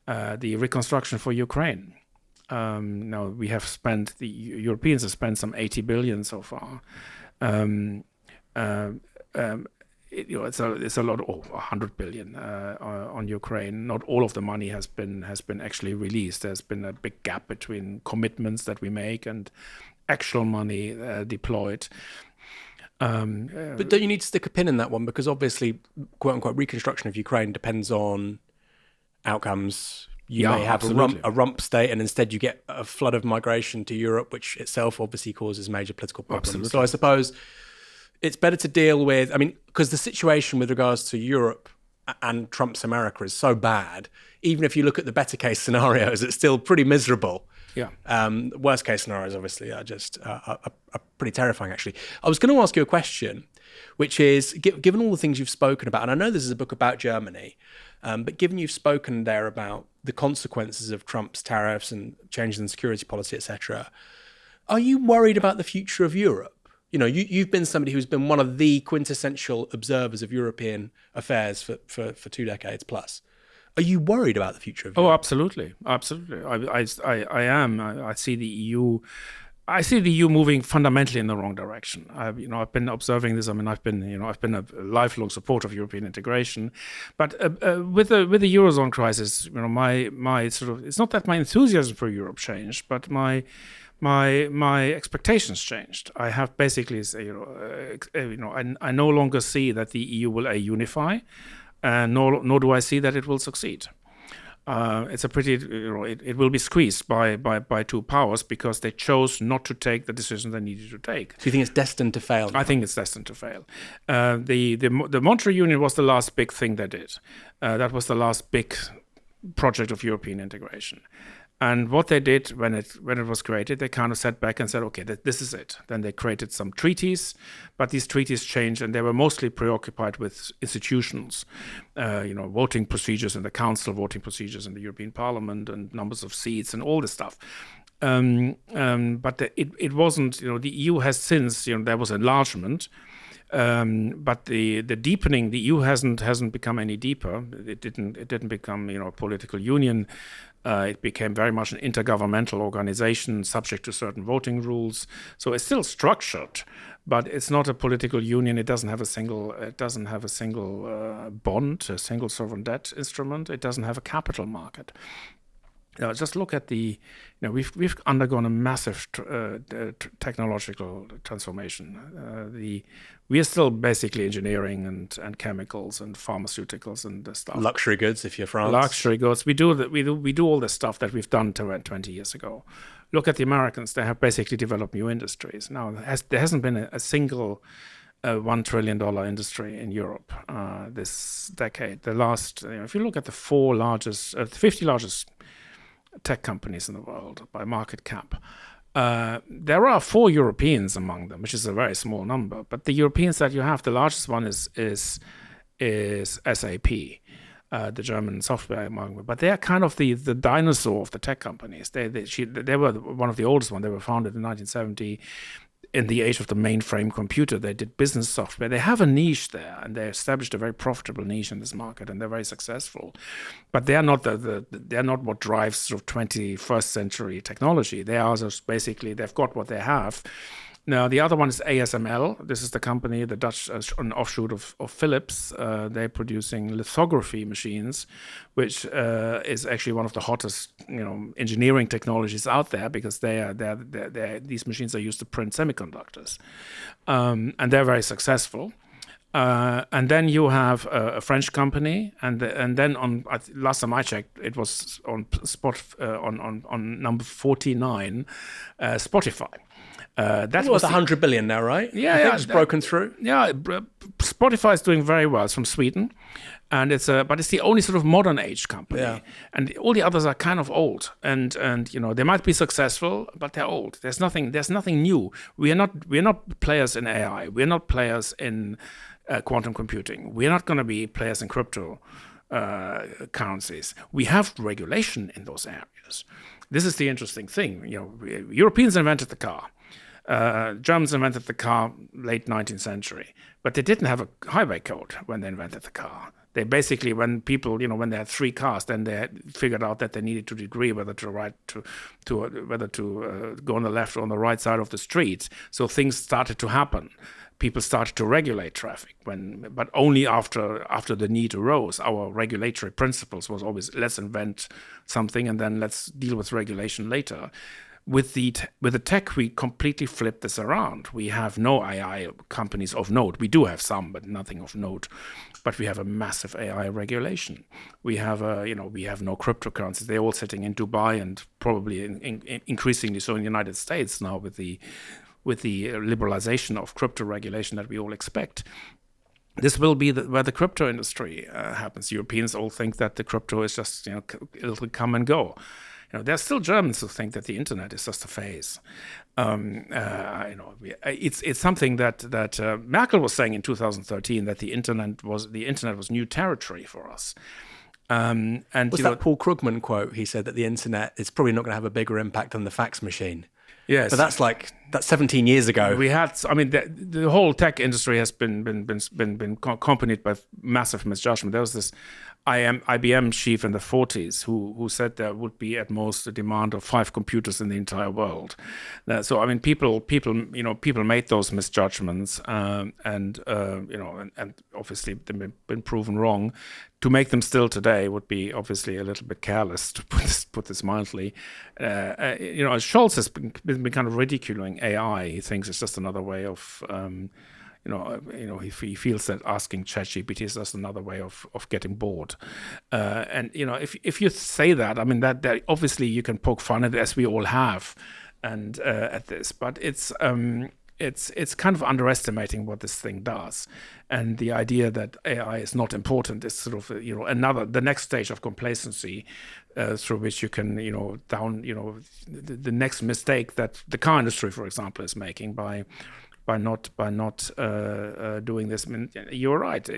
The reconstruction for Ukraine. Now the Europeans have spent some 80 billion so far. It's a lot, 100 billion on Ukraine. Not all of the money has been actually released. There's been a big gap between commitments that we make and actual money deployed. But don't you need to stick a pin in that one? Because obviously, quote unquote, reconstruction of Ukraine depends on outcomes. You may have a rump state, and instead you get a flood of migration to Europe, which itself obviously causes major political problems. Absolutely. So I suppose it's better to deal with, because the situation with regards to Europe and Trump's America is so bad, even if you look at the better case scenarios, it's still pretty miserable. Yeah. Worst case scenarios, obviously, are just are pretty terrifying, actually. I was going to ask you a question, which is, given all the things you've spoken about, and I know this is a book about Germany, but given you've spoken there about the consequences of Trump's tariffs and changes in security policy, etc., are you worried about the future of Europe? You've been somebody who's been one of the quintessential observers of European affairs for 2 decades plus. Are you worried about the future of Europe? Oh, absolutely. I am. I see the EU. I see the EU moving fundamentally in the wrong direction. I've been observing this. I've been a lifelong supporter of European integration, but with the Eurozone crisis, my sort of, it's not that my enthusiasm for Europe changed, but my expectations changed. I have basically, I no longer see that the EU will unify, nor do I see that it will succeed. It's a pretty, it will be squeezed by two powers because they chose not to take the decisions they needed to take. So you think it's destined to fail now? I think it's destined to fail. The Monetary Union was the last big thing they did. That was the last big project of European integration. And what they did when it was created, they kind of sat back and said, okay, this is it. Then they created some treaties, but these treaties changed, and they were mostly preoccupied with institutions, voting procedures in the Council, voting procedures in the European Parliament, and numbers of seats and all this stuff. But it wasn't, the EU has since, there was enlargement, but the deepening, the EU hasn't become any deeper. It didn't become, a political union. It became very much an intergovernmental organization subject to certain voting rules. So it's still structured, but it's not a political union. It doesn't have a single bond, a single sovereign debt instrument. It doesn't have a capital market. Just look at we've undergone a massive technological transformation. We are still basically engineering and chemicals and pharmaceuticals and the stuff. Luxury goods, if you're France. Luxury goods. We do all the stuff that we've done 20 years ago. Look at the Americans. They have basically developed new industries. Now, there hasn't been a single $1 trillion industry in Europe this decade. The last, if you look at the 50 largest tech companies in the world by market cap, there are 4 Europeans among them, which is a very small number. But the Europeans that you have, the largest one is SAP, the German software among them. But they are kind of the dinosaur of the tech companies. They were one of the oldest ones. They were founded in 1970. In the age of the mainframe computer, they did business software. They have a niche there, and they established a very profitable niche in this market, and they're very successful. But they are not they're not what drives sort of 21st century technology. They are just basically, they've got what they have, Now, the other one is ASML. This is the company, the Dutch an offshoot of Philips. They're producing lithography machines, which is actually one of the hottest, engineering technologies out there, because these machines are used to print semiconductors, and they're very successful. And then you have a French company, and then on last time I checked, it was on on number 49, Spotify. That was 100 billion now, right? Yeah, I think it's broken through. Yeah, Spotify is doing very well. It's from Sweden, and but it's the only sort of modern age company. Yeah. And all the others are kind of old, and they might be successful, but they're old. There's nothing new. We're not players in AI. We're not players in quantum computing. We're not going to be players in crypto currencies. We have regulation in those areas. This is the interesting thing. Europeans invented the car. Germans invented the car late 19th century, but they didn't have a highway code when they invented the car. They basically, when people, when they had 3 cars, then they figured out that they needed to agree whether to go on the left or on the right side of the street. So things started to happen. People started to regulate traffic, but only after the need arose. Our regulatory principles was always, let's invent something and then let's deal with regulation later. With the tech, we completely flipped this around. We have no AI companies of note. We do have some, but nothing of note. But we have a massive AI regulation. We have we have no cryptocurrencies. They're all sitting in Dubai, and probably increasingly so in the United States now with the liberalization of crypto regulation that we all expect. This will be where the crypto industry happens. Europeans all think that the crypto is just it'll come and go. There are still Germans who think that the internet is just a phase. It's something that Merkel was saying in 2013, that the internet was new territory for us. And was that Paul Krugman quote? He said that the internet is probably not going to have a bigger impact than the fax machine. Yes, but that's 17 years ago. We had, the whole tech industry has been accompanied by massive misjudgment. There was this IBM chief in the 40s who said there would be at most a demand of 5 computers in the entire world. So people made those misjudgments, and obviously they've been proven wrong. To make them still today would be obviously a little bit careless, to put this mildly. Scholz has been kind of ridiculing AI. He thinks it's just another way of he feels that asking ChatGPT is just another way of getting bored. If you say that, that obviously you can poke fun at it, as we all have, and at this, but it's kind of underestimating what this thing does, and the idea that AI is not important is sort of the next stage of complacency through which you can the next mistake that the car industry, for example, is making by not doing this. You're right.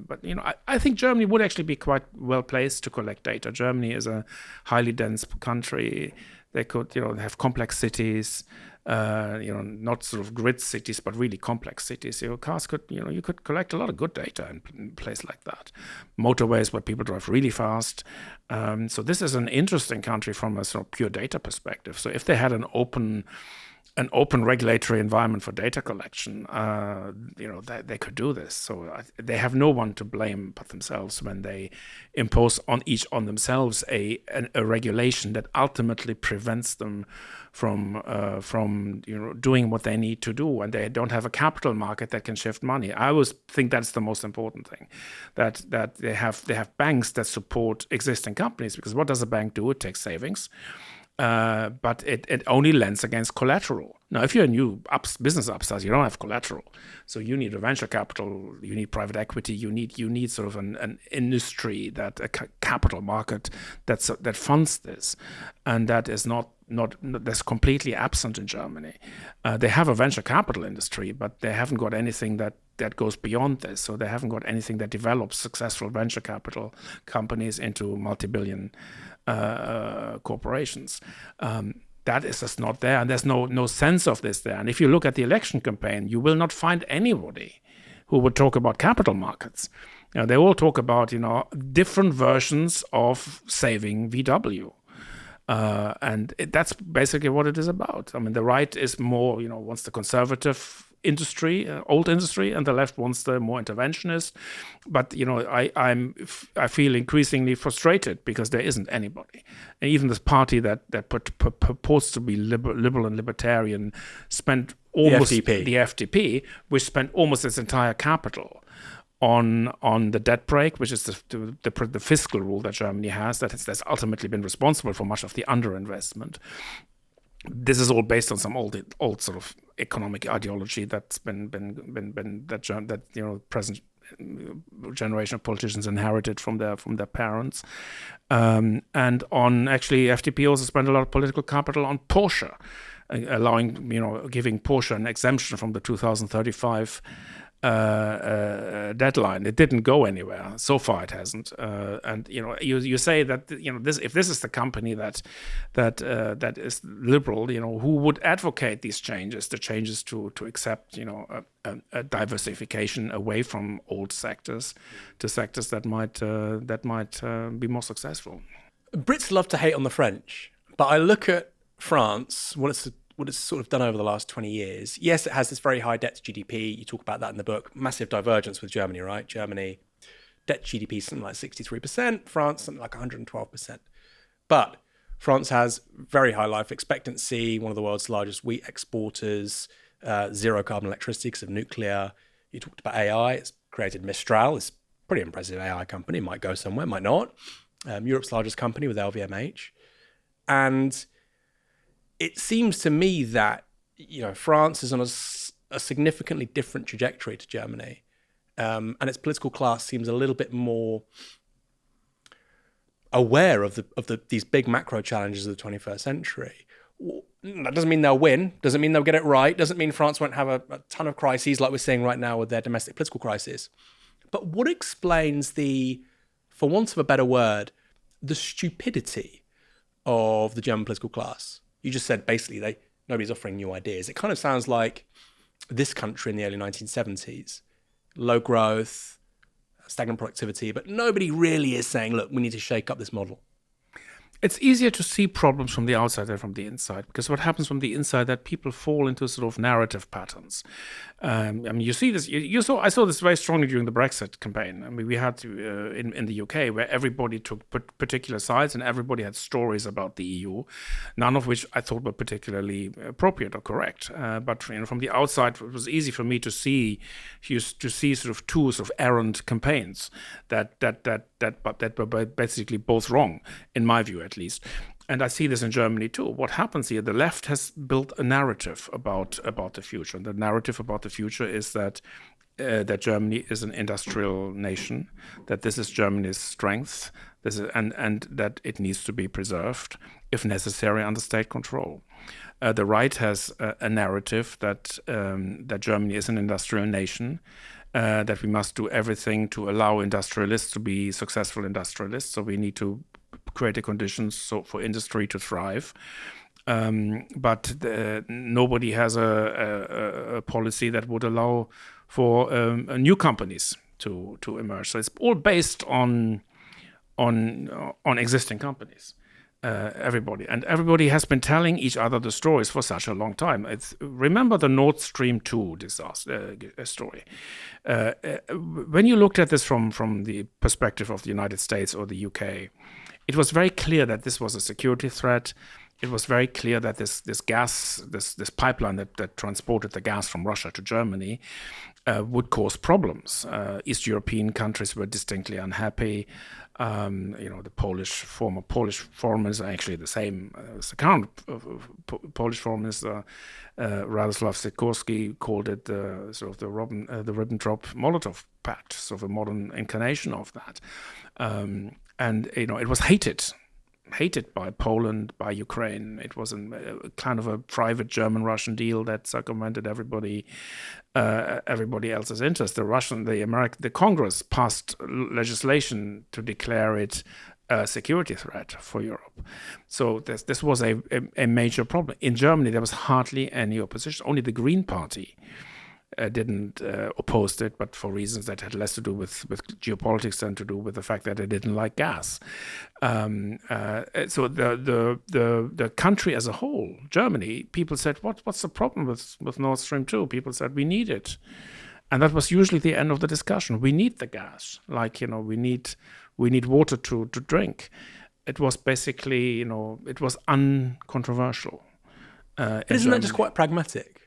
But I think Germany would actually be quite well placed to collect data. Germany is a highly dense country. They could have complex cities, not sort of grid cities, but really complex cities. Cars could you could collect a lot of good data in a place like that. Motorways where people drive really fast. So this is an interesting country from a sort of pure data perspective. So if they had an open regulatory environment for data collection, they could do this. So they have no one to blame but themselves when they impose on themselves a regulation that ultimately prevents them from doing what they need to do, and they don't have a capital market that can shift money. I always think that's the most important thing, that they have banks that support existing companies, because what does a bank do? It takes savings. But it only lends against collateral. Now, if you're a new business upstart, you don't have collateral. So you need a venture capital, you need private equity, you need sort of an industry, a capital market that funds this, and that is that's completely absent in Germany. They have a venture capital industry, but they haven't got anything that goes beyond this. So they haven't got anything that develops successful venture capital companies into multi-billion corporations. That is just not there, and there's no sense of this there. And if you look at the election campaign, you will not find anybody who would talk about capital markets. They all talk about different versions of saving VW. That's basically what it is about. I mean, the right is more, wants the conservative industry, old industry, and the left wants the more interventionist. But I feel increasingly frustrated because there isn't anybody, and even this party that purports to be liberal and libertarian spent almost the FDP, which spent almost its entire capital on the debt brake, which is the fiscal rule that Germany has that's ultimately been responsible for much of the underinvestment. This is all based on some old sort of economic ideology that's been present generation of politicians inherited from their parents, and on actually FDP also spent a lot of political capital on Porsche, giving Porsche an exemption from the 2035 deadline. It didn't go anywhere. So far, it hasn't. And you say that if this is the company that is liberal, who would advocate these changes, the changes to accept a diversification away from old sectors to sectors that might be more successful. Brits love to hate on the French, but I look at France, what it's sort of done over the last 20 years. Yes, it has this very high debt to GDP. You talk about that in the book. Massive divergence with Germany, right? Germany, debt to GDP, something like 63%. France, something like 112%. But France has very high life expectancy, one of the world's largest wheat exporters, zero carbon electricity because of nuclear. You talked about AI. It's created Mistral. It's a pretty impressive AI company. It might go somewhere, might not. Europe's largest company with LVMH. And it seems to me that France is on a significantly different trajectory to Germany, and its political class seems a little bit more aware of these big macro challenges of the 21st century. That doesn't mean they'll win. Doesn't mean they'll get it right. Doesn't mean France won't have a ton of crises like we're seeing right now with their domestic political crisis. But what explains for want of a better word, the stupidity of the German political class? You just said basically nobody's offering new ideas. It kind of sounds like this country in the early 1970s, low growth, stagnant productivity, but nobody really is saying, look, we need to shake up this model. It's easier to see problems from the outside than from the inside, because what happens from the inside that people fall into sort of narrative patterns. You see this. I saw this very strongly during the Brexit campaign. I mean, we had in the UK where everybody took particular sides and everybody had stories about the EU, none of which I thought were particularly appropriate or correct. But from the outside, it was easy for me to see sort of two sort of errant campaigns that were basically both wrong, in my view at least. And I see this in Germany too. What happens here, the left has built a narrative about the future. And the narrative about the future is that Germany is an industrial nation, that this is Germany's strength, and that it needs to be preserved, if necessary, under state control. The right has a narrative that Germany is an industrial nation, that we must do everything to allow industrialists to be successful industrialists. So we need to create the conditions for industry to thrive. But nobody has a policy that would allow for new companies to emerge. So it's all based on existing companies. Everybody has been telling each other the stories for such a long time. Remember the Nord Stream 2 disaster story. When you looked at this from the perspective of the United States or the UK, it was very clear that this was a security threat. It was very clear that this pipeline that transported the gas from Russia to Germany would cause problems. East European countries were distinctly unhappy. The former Polish foreign minister, actually the same as the current Polish foreign minister, Radosław Sikorski, called it the Ribbentrop-Molotov Pact, sort of a modern incarnation of that. And it was hated by Poland, by Ukraine. It was a kind of a private German-Russian deal that circumvented everybody else's interest. The Congress passed legislation to declare it a security threat for Europe. So this was a major problem. In Germany, there was hardly any opposition. Only the Green Party oppose it, but for reasons that had less to do with geopolitics than to do with the fact that they didn't like gas. So the country as a whole, Germany, people said, what's the problem with Nord Stream 2? People said, we need it. And that was usually the end of the discussion. We need the gas. Like, we need water to drink. It was basically, it was uncontroversial. But isn't that just quite pragmatic?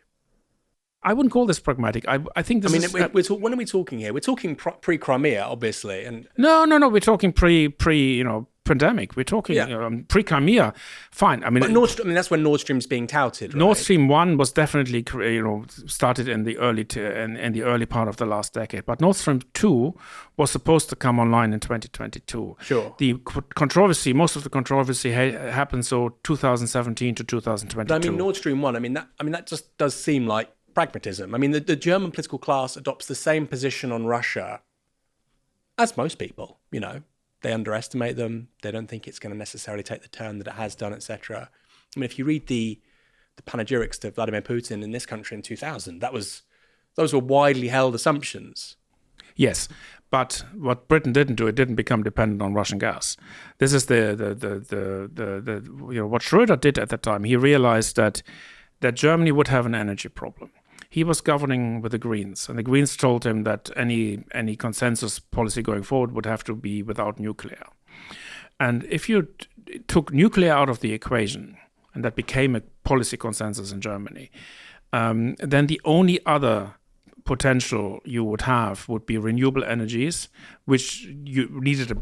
I wouldn't call this pragmatic. I think this is... when are we talking here? We're talking pre-Crimea, obviously. And No. We're talking pre-pandemic. We're talking pre-Crimea. Fine. I mean, but that's when Nord Stream's being touted, right? Nord Stream 1 was definitely, started in the early part of the last decade. But Nord Stream 2 was supposed to come online in 2022. Sure. The controversy, most of the controversy happened 2017 to 2022. But I mean, Nord Stream 1, that just does seem like pragmatism. I mean, the German political class adopts the same position on Russia as most people, They underestimate them. They don't think it's going to necessarily take the turn that it has done, etc. I mean, if you read the panegyrics to Vladimir Putin in this country in 2000, those were widely held assumptions. Yes, but what Britain didn't do, it didn't become dependent on Russian gas. This is what Schröder did at that time. He realized that Germany would have an energy problem. He was governing with the Greens, and the Greens told him that any consensus policy going forward would have to be without nuclear. And if you took nuclear out of the equation, and that became a policy consensus in Germany, then the only other potential you would have would be renewable energies, which needed a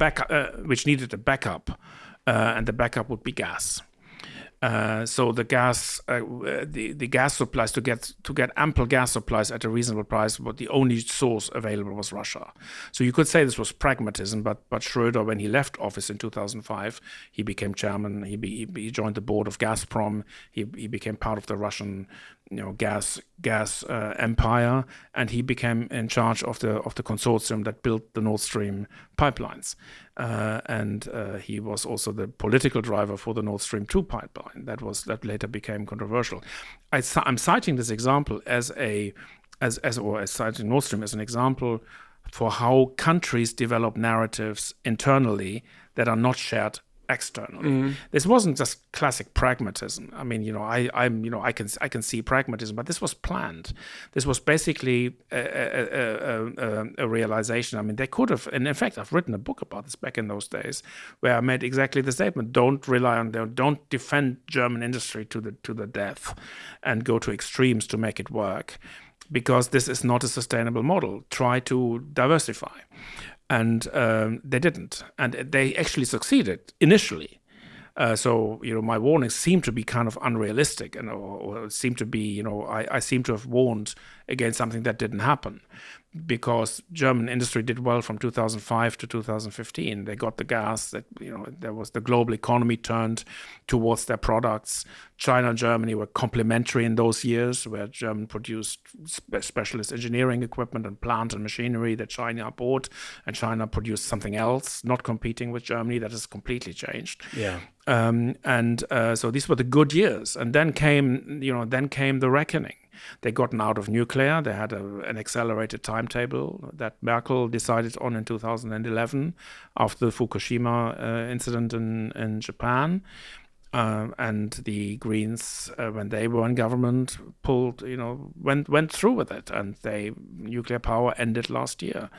backup, and the backup would be gas. So the gas supplies to get ample gas supplies at a reasonable price, but the only source available was Russia. So you could say this was pragmatism, but Schröder, when he left office in 2005, he became chairman. He joined the board of Gazprom. He became part of the Russian gas empire, and he became in charge of the consortium that built the Nord Stream pipelines. And he was also the political driver for the Nord Stream 2 pipeline that later became controversial. I'm citing this example as citing Nord Stream as an example for how countries develop narratives internally that are not shared externally. This wasn't just classic pragmatism. I mean, I can see pragmatism, but this was planned. This was basically a realization. I mean, they could have, and in fact, I've written a book about this back in those days, where I made exactly the statement: don't rely on them, don't defend German industry to the death, and go to extremes to make it work, because this is not a sustainable model. Try to diversify. And they didn't, and they actually succeeded initially. So my warnings seem to be kind of unrealistic, or seem to be, I seem to have warned against something that didn't happen, because German industry did well from 2005 to 2015. They got the gas. That there was the global economy turned towards their products. China and Germany were complementary in those years, where Germany produced specialist engineering equipment and plant and machinery that China bought, and China produced something else, not competing with Germany. That has completely changed. Yeah. So these were the good years, and then came the reckoning. They gotten out of nuclear. They had an accelerated timetable that Merkel decided on in 2011 after the Fukushima incident in Japan. And the Greens, when they were in government, went through with it, and nuclear power ended last year.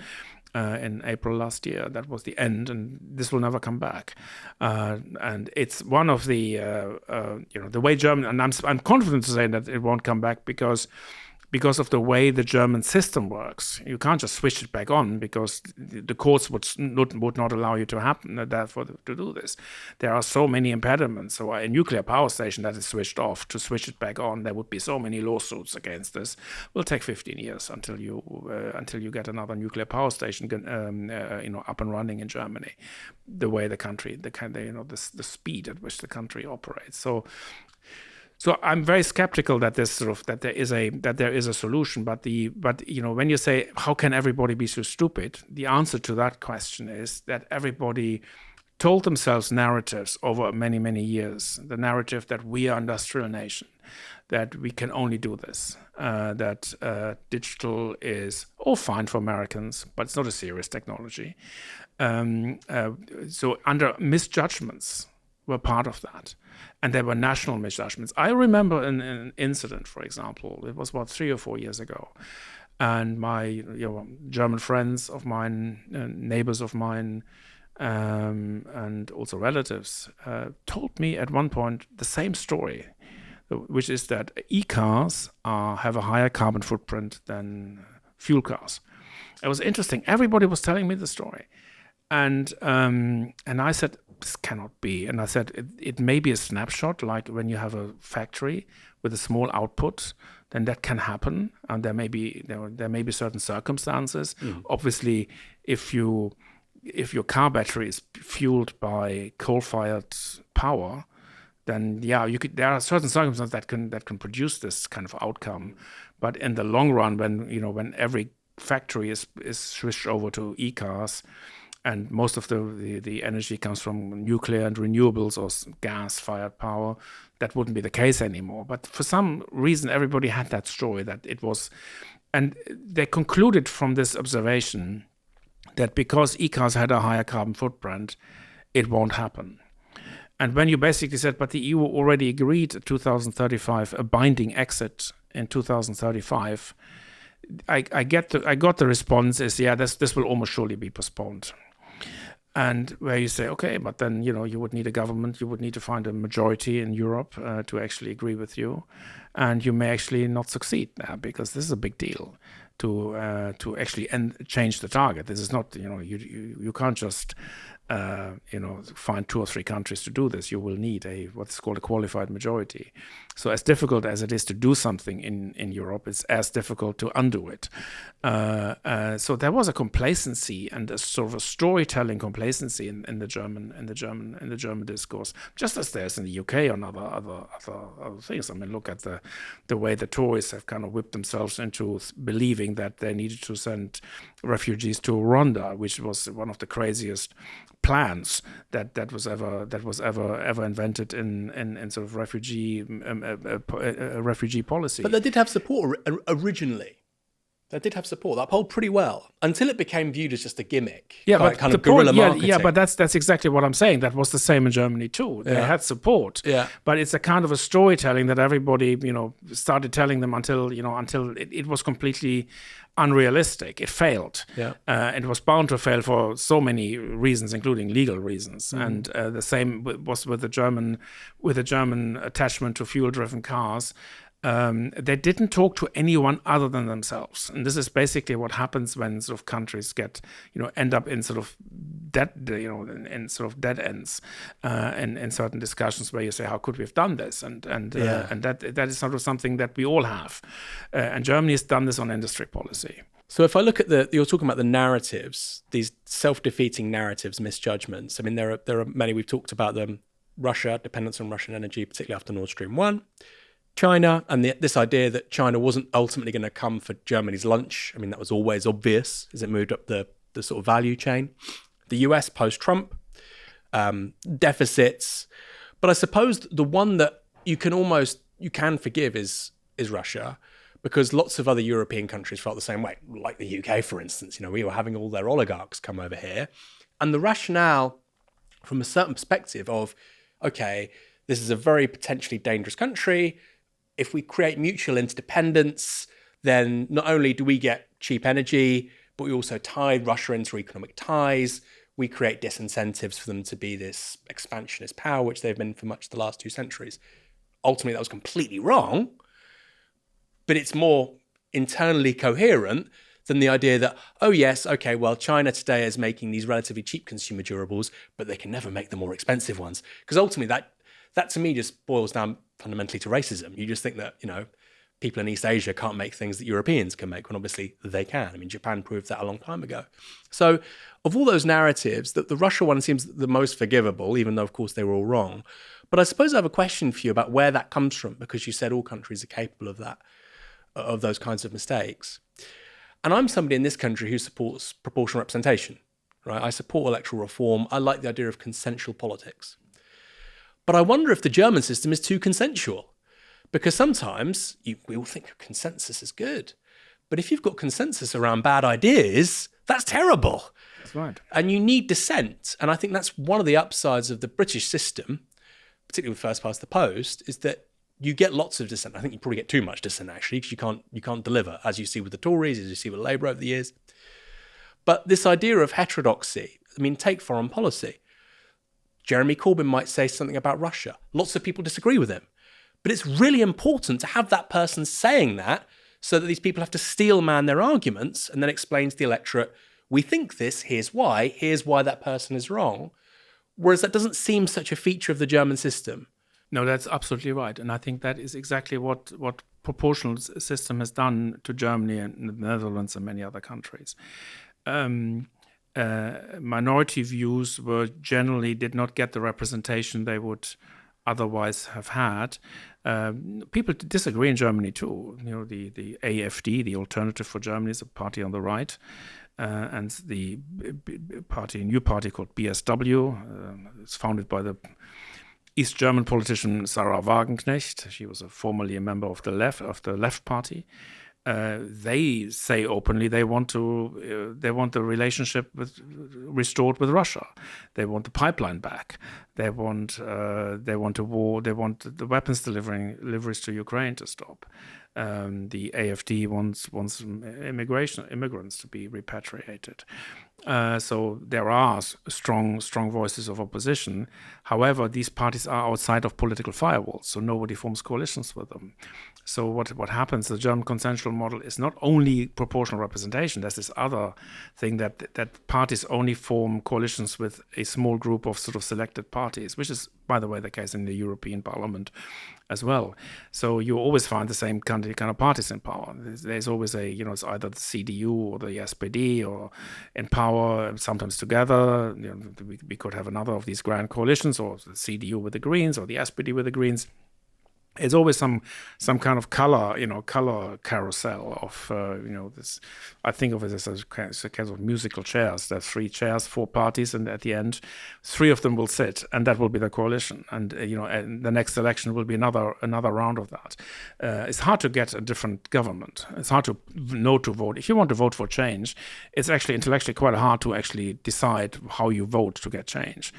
In April last year, that was the end, and this will never come back. And it's one of the the way German, and I'm confident to say that it won't come back because of the way the German system works. You can't just switch it back on, because the courts would not allow you to do this. There are so many impediments. So a nuclear power station that is switched off, to switch it back on, there would be so many lawsuits against this. It will take 15 years until you get another nuclear power station up and running in Germany. The way the country, the speed at which the country operates. So I'm very skeptical that there is a solution. But when you say, how can everybody be so stupid? The answer to that question is that everybody told themselves narratives over many, many years. The narrative that we are an industrial nation, that we can only do this, that digital is all fine for Americans, but it's not a serious technology. So under misjudgments were part of that. And there were national misjudgments. I remember an incident, for example, it was about 3 or 4 years ago. And my German friends of mine, neighbors of mine, and also relatives told me at one point the same story, which is that e-cars have a higher carbon footprint than fuel cars. It was interesting. Everybody was telling me the story. And I said, this cannot be. And I said, it may be a snapshot, like when you have a factory with a small output, then that can happen. And there may be certain circumstances. Obviously, if your car battery is fueled by coal-fired power, then there are certain circumstances that can produce this kind of outcome. But in the long run, when every factory is switched over to e-cars, and most of the energy comes from nuclear and renewables or gas-fired power, that wouldn't be the case anymore. But for some reason, everybody had that story that it was, and they concluded from this observation that because e-cars had a higher carbon footprint, it won't happen. And when you basically said, but the EU already agreed 2035 a binding exit in 2035, I got the response is, this will almost surely be postponed. And where you say, okay, but then, you would need a government, you would need to find a majority in Europe to actually agree with you. And you may actually not succeed now, because this is a big deal to actually change the target. This is not, you can't just, find 2 or 3 countries to do this. You will need what's called a qualified majority. So as difficult as it is to do something in Europe, it's as difficult to undo it. So there was a complacency and a sort of a storytelling complacency in the German discourse, just as there's in the UK and other things. I mean, look at the way the Tories have kind of whipped themselves into believing that they needed to send refugees to Rwanda, which was one of the craziest plans that was ever invented in sort of refugee policy. But they did have support originally. They did have support. That polled pretty well until it became viewed as just a gimmick. Yeah, but kind of guerrilla marketing. Yeah, but that's exactly what I'm saying. That was the same in Germany too. They had support. Yeah. But it's a kind of a storytelling that everybody, started telling them until it was completely unrealistic. It failed. Yeah. It was bound to fail for so many reasons, including legal reasons. And the same was with the German attachment to fuel-driven cars. They didn't talk to anyone other than themselves, and this is basically what happens when sort of countries end up in sort of dead ends in certain discussions where you say, how could we have done this? And that is sort of something that we all have, and Germany has done this on industry policy. So if I look at you're talking about the narratives, these self-defeating narratives, misjudgments. I mean, there are many. We've talked about them. Russia, dependence on Russian energy, particularly after Nord Stream 1. China, and this idea that China wasn't ultimately going to come for Germany's lunch. I mean, that was always obvious as it moved up the sort of value chain. The US post-Trump, deficits. But I suppose the one that you can forgive is Russia, because lots of other European countries felt the same way, like the UK, for instance. We were having all their oligarchs come over here. And the rationale from a certain perspective of, okay, this is a very potentially dangerous country. If we create mutual interdependence, then not only do we get cheap energy, but we also tie Russia into economic ties. We create disincentives for them to be this expansionist power, which they've been for much of the last 2 centuries. Ultimately, that was completely wrong, but it's more internally coherent than the idea that, oh yes, okay, well, China today is making these relatively cheap consumer durables, but they can never make the more expensive ones. Because ultimately, that to me just boils down fundamentally to racism. You just think that, people in East Asia can't make things that Europeans can make, when obviously they can. I mean, Japan proved that a long time ago. So of all those narratives, the Russia one seems the most forgivable, even though, of course, they were all wrong. But I suppose I have a question for you about where that comes from, because you said all countries are capable of those kinds of mistakes. And I'm somebody in this country who supports proportional representation, right? I support electoral reform. I like the idea of consensual politics. But I wonder if the German system is too consensual, Because sometimes we all think consensus is good. But if you've got consensus around bad ideas, that's terrible. That's right. And you need dissent. And I think that's one of the upsides of the British system, particularly with first past the post, is that you get lots of dissent. I think you probably get too much dissent, actually, because you can't deliver, as you see with the Tories, as you see with Labour over the years. But this idea of heterodoxy, I mean, take foreign policy. Jeremy Corbyn might say something about Russia. Lots of people disagree with him. But it's really important to have that person saying that so that these people have to steelman their arguments and then explain to the electorate, we think this, here's why that person is wrong. Whereas that doesn't seem such a feature of the German system. No, that's absolutely right. And I think that is exactly what proportional system has done to Germany and the Netherlands and many other countries. Minority views did not get the representation they would otherwise have had. People disagree in Germany too. You know, the AfD, the Alternative for Germany, is a party on the right, and the new party called BSW is founded by the East German politician Sarah Wagenknecht. She was formerly a member of the Left Party. They say openly they want the relationship restored with Russia. They want the pipeline back. They want a war. They want the weapons deliveries to Ukraine to stop. The AfD wants immigrants to be repatriated. So there are strong voices of opposition. However, these parties are outside of political firewalls, so nobody forms coalitions with them. So what happens, the German consensual model is not only proportional representation, there's this other thing that parties only form coalitions with a small group of sort of selected parties, which is, by the way, the case in the European Parliament as well. So you always find the same kind of parties in power. There's always it's either the CDU or the SPD or in power, sometimes together. We could have another of these grand coalitions, or the CDU with the Greens or the SPD with the Greens. It's always some kind of color carousel of this. I think of it as a kind of musical chairs. There's 3 chairs, 4 parties, and at the end, 3 of them will sit, and that will be the coalition. And and the next election will be another round of that. It's hard to get a different government. It's hard to know to vote. If you want to vote for change, it's actually intellectually quite hard to actually decide how you vote to get change.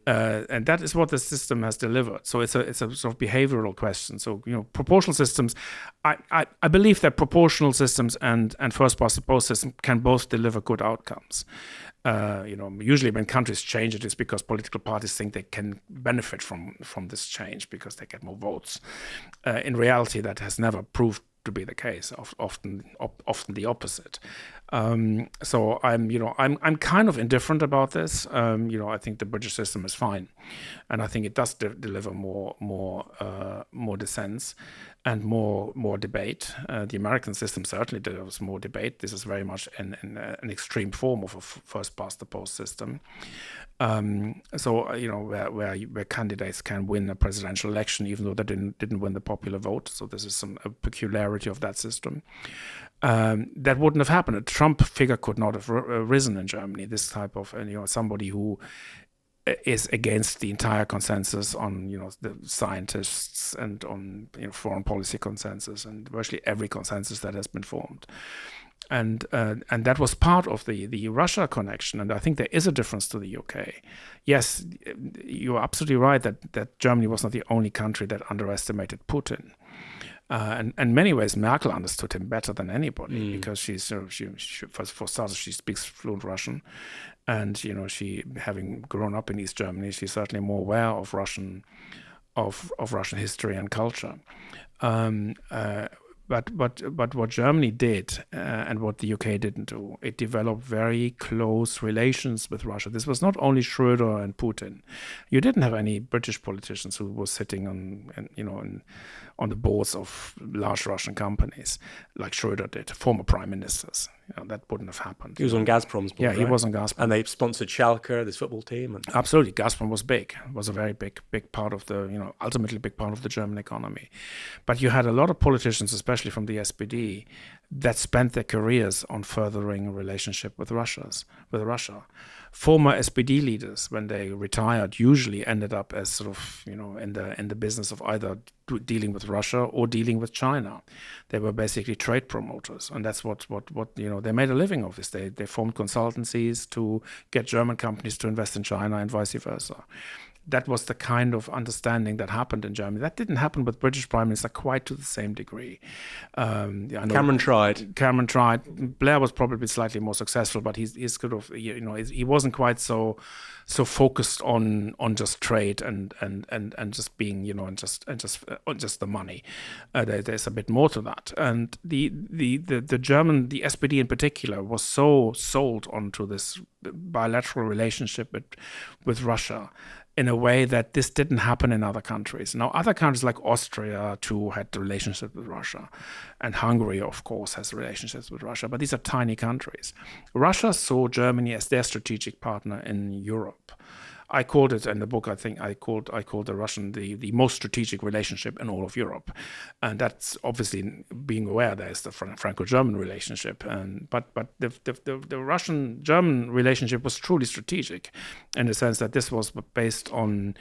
And that is what the system has delivered. So it's a sort of behavioral question. So proportional systems, I believe that proportional systems and first past the post system can both deliver good outcomes. Usually when countries change, it is because political parties think they can benefit from this change because they get more votes. In reality, that has never proved to be the case. Often the opposite. So I'm kind of indifferent about this. I think the British system is fine, and I think it does deliver more dissents and more debate. The American system certainly delivers more debate. This is very much an extreme form of a first past the post system. Where candidates can win a presidential election even though they didn't win the popular vote. So this is a peculiarity of that system. That wouldn't have happened. A Trump figure could not have risen in Germany. This type of somebody who is against the entire consensus on the scientists and on foreign policy consensus and virtually every consensus that has been formed. And that was part of the Russia connection. And I think there is a difference to the UK. Yes, you're absolutely right that Germany was not the only country that underestimated Putin. And in many ways, Merkel understood him better than anybody because she for starters, she speaks fluent Russian. And, she, having grown up in East Germany, she's certainly more aware of Russian history and culture. But what Germany did and what the UK didn't do, it developed very close relations with Russia. This was not only Schröder and Putin. You didn't have any British politicians who were sitting on the boards of large Russian companies like Schröder did, former prime ministers. That wouldn't have happened. He was on Gazprom's board, yeah, he was on Gazprom. And they sponsored Schalke, this football team. Absolutely. Gazprom was big. It was a very big part of ultimately big part of the German economy. But you had a lot of politicians, especially especially from the SPD, that spent their careers on furthering a relationship with Russia. Former SPD leaders, when they retired, usually ended up as sort of, in the business of either dealing with Russia or dealing with China. They were basically trade promoters, and that's what they made a living of this. They formed consultancies to get German companies to invest in China and vice versa. That was the kind of understanding that happened in Germany. That didn't happen with British Prime Minister quite to the same degree. Cameron tried. Blair was probably slightly more successful, but he's sort of, he wasn't quite so focused on just trade and just being, and just the money. There's a bit more to that. And the German, the SPD in particular, was so sold onto this bilateral relationship with Russia, in a way that this didn't happen in other countries. Now, other countries like Austria, too, had relationships with Russia. And Hungary, of course, has relationships with Russia. But these are tiny countries. Russia saw Germany as their strategic partner in Europe. I called it in the book, I think I called the Russian the most strategic relationship in all of Europe. And that's obviously being aware there's the Franco-German relationship. But the Russian-German relationship was truly strategic in the sense that this was based on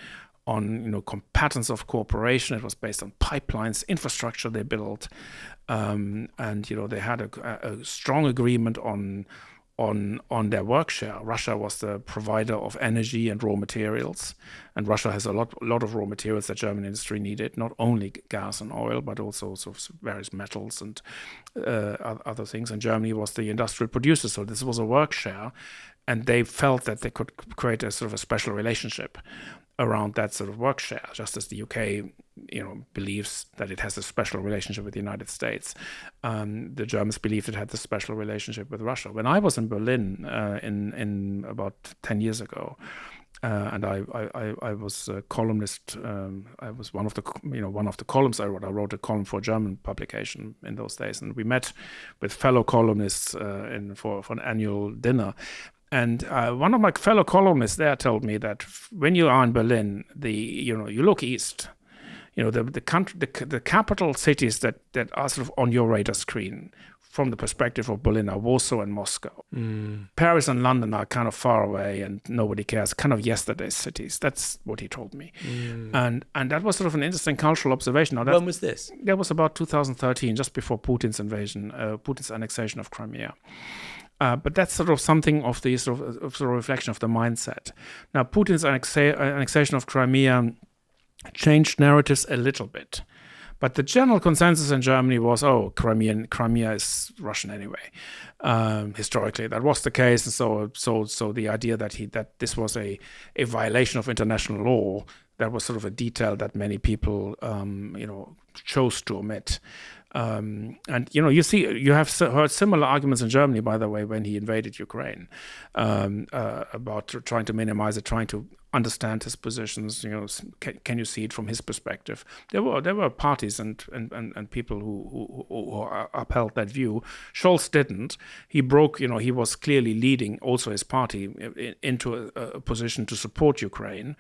patterns of cooperation. It was based on pipelines, infrastructure they built. And they had a strong agreement on their work share. Russia was the provider of energy and raw materials, and Russia has a lot of raw materials that German industry needed, not only gas and oil, but also sort of various metals and other things. And Germany was the industrial producer, so this was a work share, and they felt that they could create a sort of a special relationship around that sort of work share, just as the UK, believes that it has a special relationship with the United States. The Germans believed it had a special relationship with Russia. When I was in Berlin in about 10 years ago, and I was a columnist. I was one of the columns I wrote. I wrote a column for a German publication in those days, and we met with fellow columnists for an annual dinner. And one of my fellow columnists there told me that when you are in Berlin, you look east. The capital cities that are sort of on your radar screen from the perspective of Berlin are Warsaw and Moscow. Paris and London are kind of far away and nobody cares, kind of yesterday's cities. That's what he told me. And that was sort of an interesting cultural observation. Now, when was this? That was about 2013, just before Putin's annexation of Crimea. But that's sort of something of the sort of reflection of the mindset. Now, Putin's annexation of Crimea changed narratives a little bit. But the general consensus in Germany was, Crimea is Russian anyway. Historically, that was the case, and so the idea that this was a violation of international law, that was sort of a detail that many people chose to omit. And you have heard similar arguments in Germany, by the way, when he invaded Ukraine, about trying to minimize it, trying to understand his positions. Can you see it from his perspective? There were parties and people who upheld that view. Scholz didn't. He broke. He was clearly leading also his party into a position to support Ukraine.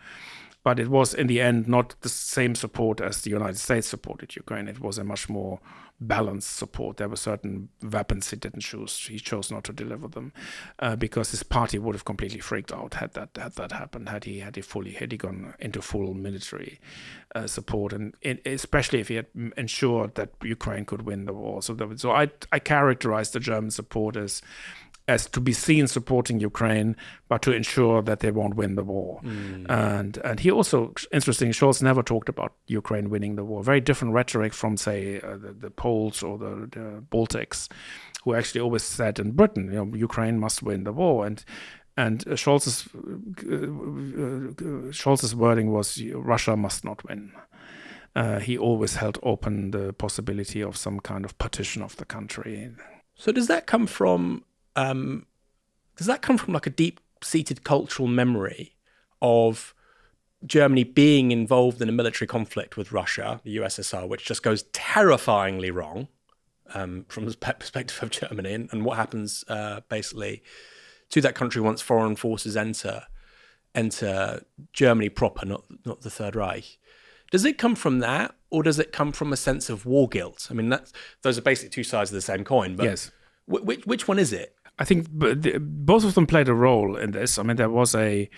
But it was, in the end, not the same support as the United States supported Ukraine. It was a much more balanced support. There were certain weapons he didn't choose. He chose not to deliver them because his party would have completely freaked out had that happened. Had he gone into full military support, and especially if he had ensured that Ukraine could win the war. So I characterized the German support as to be seen supporting Ukraine, but to ensure that they won't win the war. And he also, interestingly, Scholz never talked about Ukraine winning the war. Very different rhetoric from, say, the Poles or the Baltics, who actually always said in Britain, Ukraine must win the war. And Scholz's wording was, Russia must not win. He always held open the possibility of some kind of partition of the country. So does that come from like a deep-seated cultural memory of Germany being involved in a military conflict with Russia, the USSR, which just goes terrifyingly wrong from the perspective of Germany, and what happens basically to that country once foreign forces enter Germany proper, not the Third Reich? Does it come from that, or does it come from a sense of war guilt? I mean, those are basically two sides of the same coin. But yes, which one is it? I think both of them played a role in this. I mean, there was the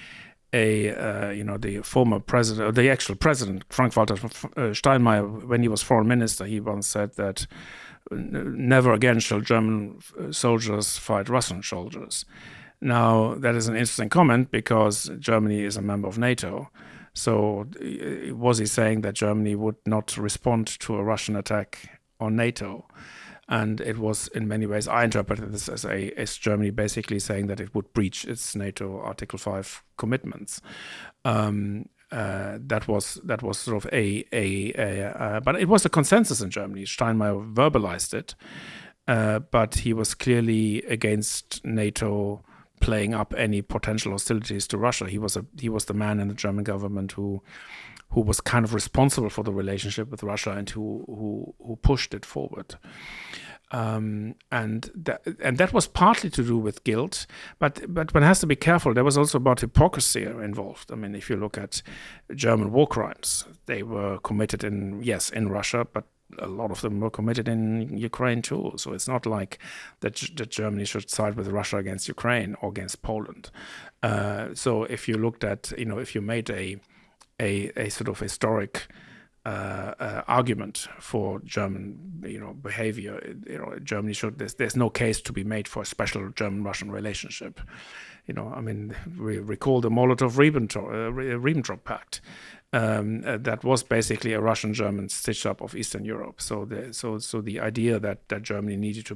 former president, or the actual president, Frank-Walter Steinmeier, when he was foreign minister, he once said that never again shall German soldiers fight Russian soldiers. Now, that is an interesting comment because Germany is a member of NATO. So was he saying that Germany would not respond to a Russian attack on NATO? And it was, in many ways, I interpreted this as Germany basically saying that it would breach its NATO Article 5 commitments. That was sort of but it was a consensus in Germany. Steinmeier verbalized it, but he was clearly against NATO playing up any potential hostilities to Russia. He was the man in the German government who was kind of responsible for the relationship with Russia and who pushed it forward. And that was partly to do with guilt, but one has to be careful. There was also about hypocrisy involved. I mean, if you look at German war crimes, they were committed in Russia, but a lot of them were committed in Ukraine too. So it's not like that Germany should side with Russia against Ukraine or against Poland. So if you looked at, if you made a sort of historic argument for German, behavior, Germany should. There's no case to be made for a special German-Russian relationship. I mean, we recall the Molotov-Ribbentrop Pact. That was basically a Russian-German stitch-up of Eastern Europe. So the idea that Germany needed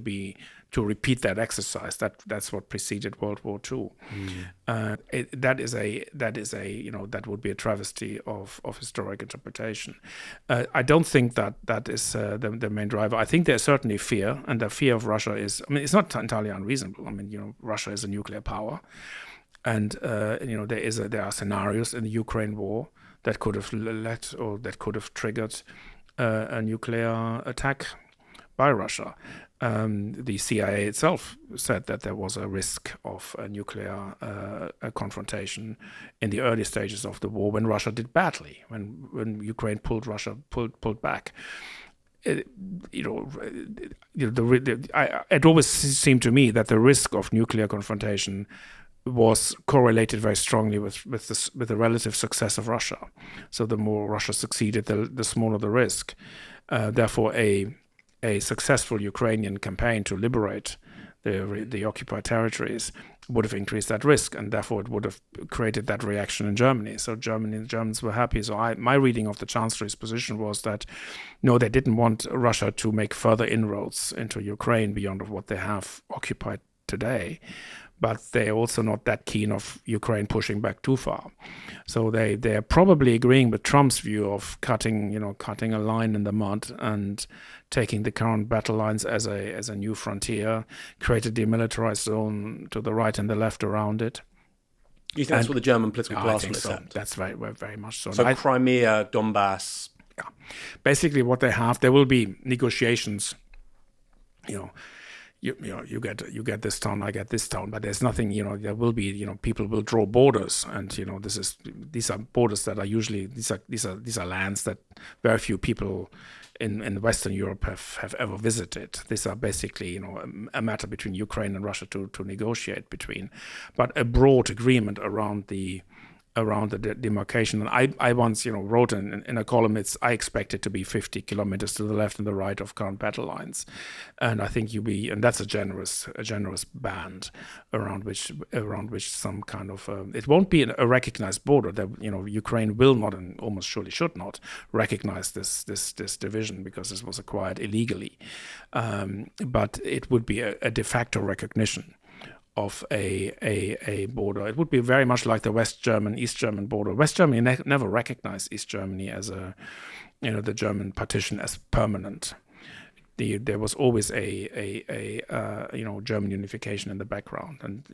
to repeat that exercise, that's what preceded World War II. That would be a travesty of historic interpretation. I don't think that is the main driver. I think there's certainly fear, and the fear of Russia is. I mean, it's not entirely unreasonable. I mean, Russia is a nuclear power, and there are scenarios in the Ukraine war that could have led or that could have triggered a nuclear attack by Russia. The CIA itself said that there was a risk of a nuclear confrontation in the early stages of the war when Russia did badly, when Ukraine pulled back. It always seemed to me that the risk of nuclear confrontation was correlated very strongly with the relative success of Russia. So the more Russia succeeded, the smaller the risk. Therefore, a successful Ukrainian campaign to liberate the occupied territories would have increased that risk, and therefore it would have created that reaction in Germany. So Germans were happy. So my reading of the Chancellery's position was that, no, they didn't want Russia to make further inroads into Ukraine beyond of what they have occupied today. But they're also not that keen of Ukraine pushing back too far. So they're probably agreeing with Trump's view of cutting a line in the mud and taking the current battle lines as a new frontier, create a demilitarized zone to the right and the left around it. You think that's what the German political class will so. accept? That's very, very much so. So Crimea, Donbass. Yeah. Basically what they have, there will be negotiations, you get this town, I get this town, but there's nothing, there will be, people will draw borders, and these are borders that are usually these are lands that very few people in Western Europe have ever visited. These are basically a matter between Ukraine and Russia to negotiate between, but a broad agreement around the demarcation. And I once wrote in a column, I expect it to be 50 kilometers to the left and the right of current battle lines, and I think and that's a generous band around which some kind of it won't be a recognized border. That Ukraine will not, and almost surely should not, recognize this division because this was acquired illegally, but it would be a de facto recognition of a border. It would be very much like the West German, East German border. West Germany never recognized East Germany as the German partition as permanent. There was always a German unification in the background, and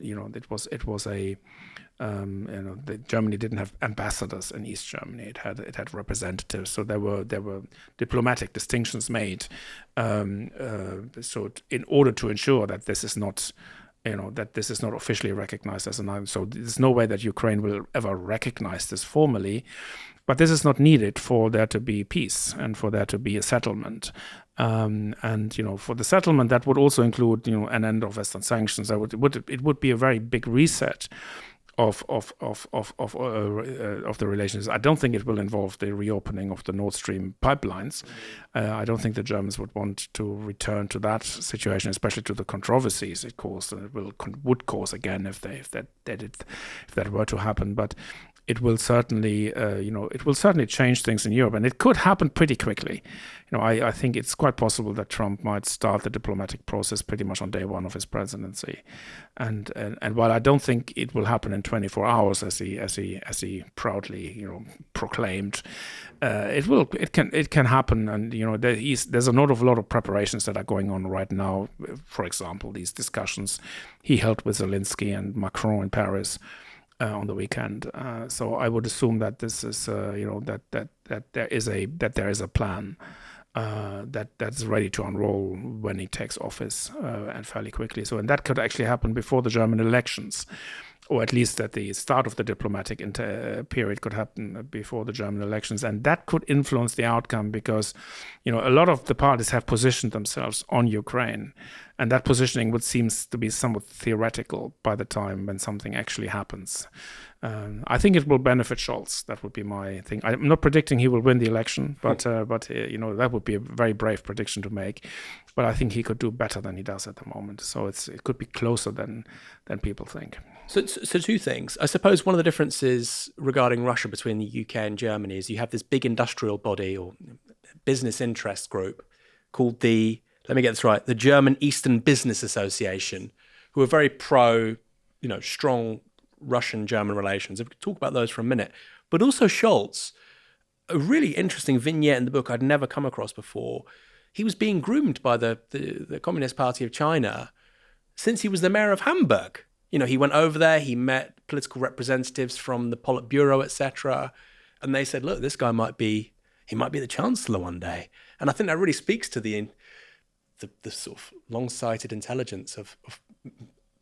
Germany didn't have ambassadors in East Germany. It had representatives, so there were diplomatic distinctions made. So in order to ensure that this is not officially recognized as an island. So there's no way that Ukraine will ever recognize this formally, But this is not needed for there to be peace and for there to be a settlement. And for the settlement, that would also include an end of Western sanctions. It would be a very big reset of the relations. I don't think it will involve the reopening of the Nord Stream pipelines. I don't think the Germans would want to return to that situation, especially to the controversies it caused, and would cause again if that were to happen. But it will certainly, change things in Europe, and it could happen pretty quickly. I think it's quite possible that Trump might start the diplomatic process pretty much on day one of his presidency, and while I don't think it will happen in 24 hours as he proudly proclaimed, it can happen, and there's an awful lot of preparations that are going on right now. For example, these discussions he held with Zelensky and Macron in Paris on the weekend. So I would assume that this is that there is a plan that's ready to unroll when he takes office, and fairly quickly. So, and that could actually happen before the German elections, or at least at the start of the diplomatic period could happen before the German elections, and that could influence the outcome because, a lot of the parties have positioned themselves on Ukraine, and that positioning would seem to be somewhat theoretical by the time when something actually happens. I think it will benefit Scholz. That would be my thing. I'm not predicting he will win the election, but that would be a very brave prediction to make. But I think he could do better than he does at the moment. So it could be closer than people think. So two things. I suppose one of the differences regarding Russia between the UK and Germany is you have this big industrial body or business interest group called the German Eastern Business Association, who are very pro, strong Russian-German relations. If we could talk about those for a minute. But also Scholz, a really interesting vignette in the book I'd never come across before. He was being groomed by the Communist Party of China since he was the mayor of Hamburg. He went over there, he met political representatives from the Politburo, etc. And they said, look, this guy might be the chancellor one day. And I think that really speaks to the sort of long-sighted intelligence of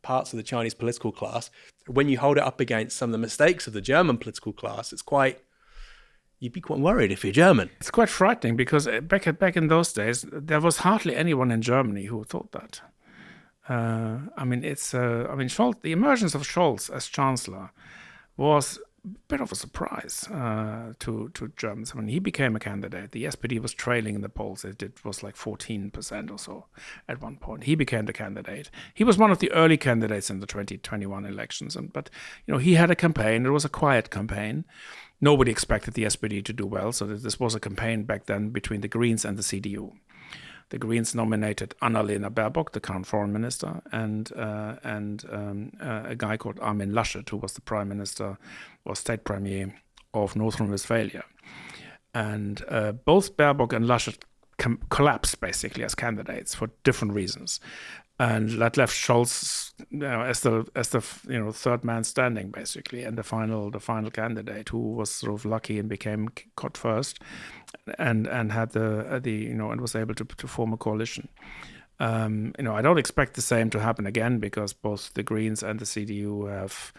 parts of the Chinese political class. When you hold it up against some of the mistakes of the German political class, you'd be quite worried if you're German. It's quite frightening because back in those days, there was hardly anyone in Germany who thought that. Scholz, the emergence of Scholz as chancellor was a bit of a surprise to Germans. He became a candidate. The SPD was trailing in the polls. It was like 14% or so at one point. He became the candidate. He was one of the early candidates in the 2021 elections. But he had a campaign. It was a quiet campaign. Nobody expected the SPD to do well. So this was a campaign back then between the Greens and the CDU. The Greens nominated Annalena Baerbock, the current foreign minister, and a guy called Armin Laschet, who was the prime minister or state premier of North Rhine-Westphalia. And both Baerbock and Laschet collapsed basically as candidates for different reasons. And that left Scholz as the third man standing basically, and the final candidate who was sort of lucky and got first, and had and was able to form a coalition. I don't expect the same to happen again because both the Greens and the CDU have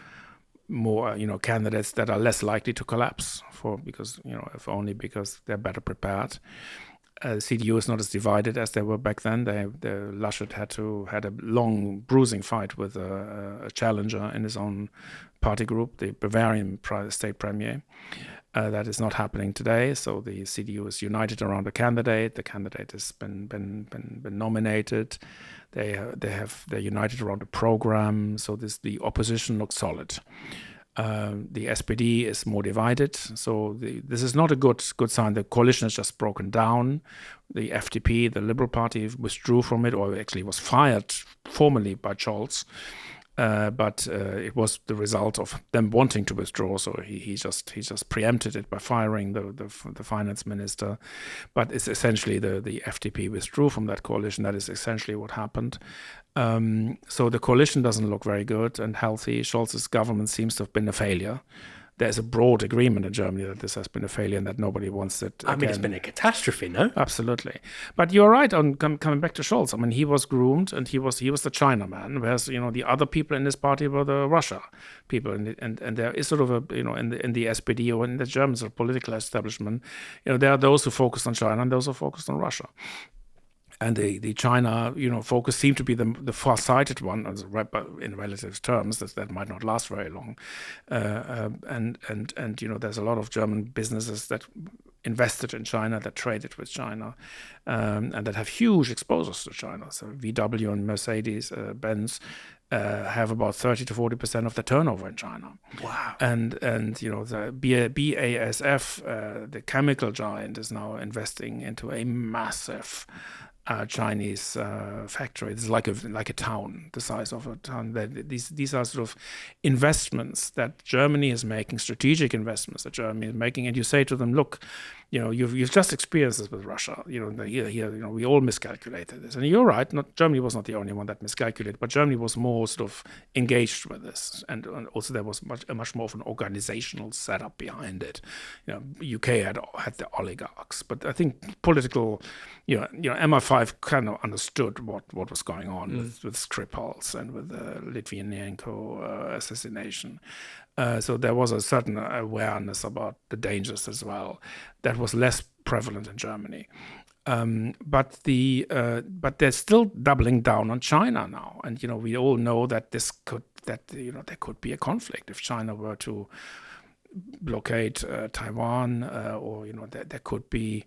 more candidates that are less likely to collapse because they're better prepared. CDU is not as divided as they were back then. Laschet had a long bruising fight with a challenger in his own party group, the Bavarian state premier. That is not happening today. So the CDU is united around a candidate. The candidate has been nominated. They're united around a program. So the opposition looks solid. The SPD is more divided, so this is not a good sign. The coalition has just broken down. The FDP, the Liberal Party, withdrew from it, or actually was fired formally by Scholz. But it was the result of them wanting to withdraw. So he just preempted it by firing the finance minister. But it's essentially the FDP withdrew from that coalition. That is essentially what happened. So the coalition doesn't look very good and healthy. Scholz's government seems to have been a failure. there's a broad agreement in Germany that this has been a failure and that nobody wants it again. I mean, it's been a catastrophe, no? Absolutely. But you're right on coming back to Scholz. I mean, he was groomed and he was the China man, whereas, the other people in this party were the Russia people. And there is sort of a, in the SPD or in the German sort of political establishment, there are those who focus on China and those who focus on Russia. And the China, focus seemed to be the far-sighted one, in relative terms. That might not last very long. And there's a lot of German businesses that invested in China, that traded with China, and that have huge exposures to China. So VW and Mercedes Benz have about 30 to 40% of the turnover in China. Wow. And the BASF, the chemical giant, is now investing into a massive Chinese factory. It's like a town, the size of a town. These are sort of investments that Germany is making, strategic investments that Germany is making, and you say to them, look, you've just experienced this with Russia. Here, we all miscalculated this, and you're right. Germany was not the only one that miscalculated, but Germany was more sort of engaged with this, and also there was much more of an organizational setup behind it. UK had the oligarchs, but I think political, MI5 kind of understood what was going on with Skripals and with the Litvinenko assassination. So there was a certain awareness about the dangers as well that was less prevalent in Germany. But they're still doubling down on China now, and we all know that there could be a conflict if China were to blockade Taiwan, or there could be.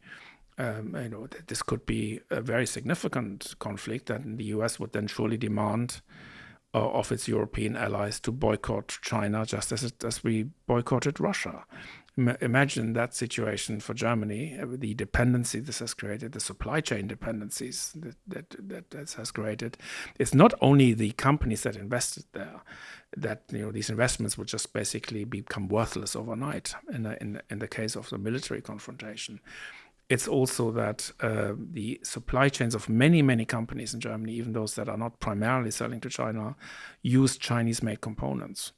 This could be a very significant conflict, and the US would then surely demand of its European allies to boycott China, just as we boycotted Russia. Imagine that situation for Germany, the dependency this has created, the supply chain dependencies that has created. It's not only the companies that invested there, that these investments would just basically become worthless overnight in the case of the military confrontation. It's also that the supply chains of many, many companies in Germany, even those that are not primarily selling to China, use Chinese-made components.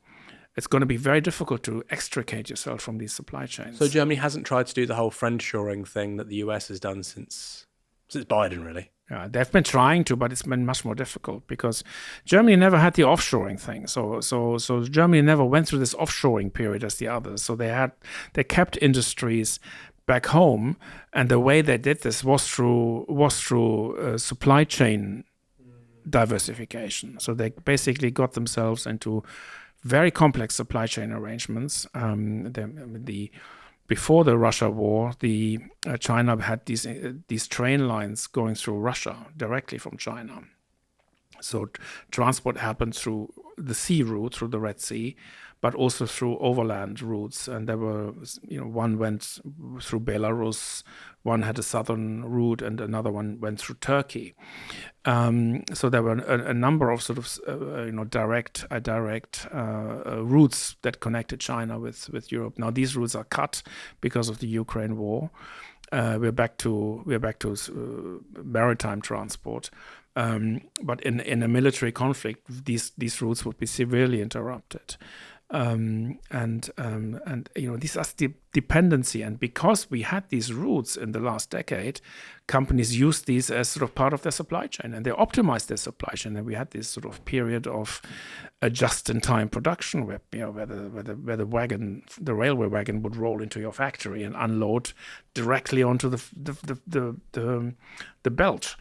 It's going to be very difficult to extricate yourself from these supply chains. So Germany hasn't tried to do the whole friend-shoring thing that the US has done since Biden, really. Yeah, they've been trying to, but it's been much more difficult because Germany never had the offshoring thing. So Germany never went through this offshoring period as the others. So they kept industries back home, and the way they did this was through supply chain diversification. So they basically got themselves into very complex supply chain arrangements. Before the Russia war, China had these train lines going through Russia directly from China. So transport happened through the sea route, through the Red Sea, but also through overland routes. And there were, one went through Belarus, one had a southern route, and another one went through Turkey. So there were a number of sort of, direct routes that connected China with Europe. Now these routes are cut because of the Ukraine war. We're back to maritime transport. But in a military conflict, these routes would be severely interrupted. These are dependency, and because we had these routes in the last decade, companies used these as sort of part of their supply chain, and they optimized their supply chain. And we had this sort of period of a just-in-time production, where the railway wagon would roll into your factory and unload directly onto the belt.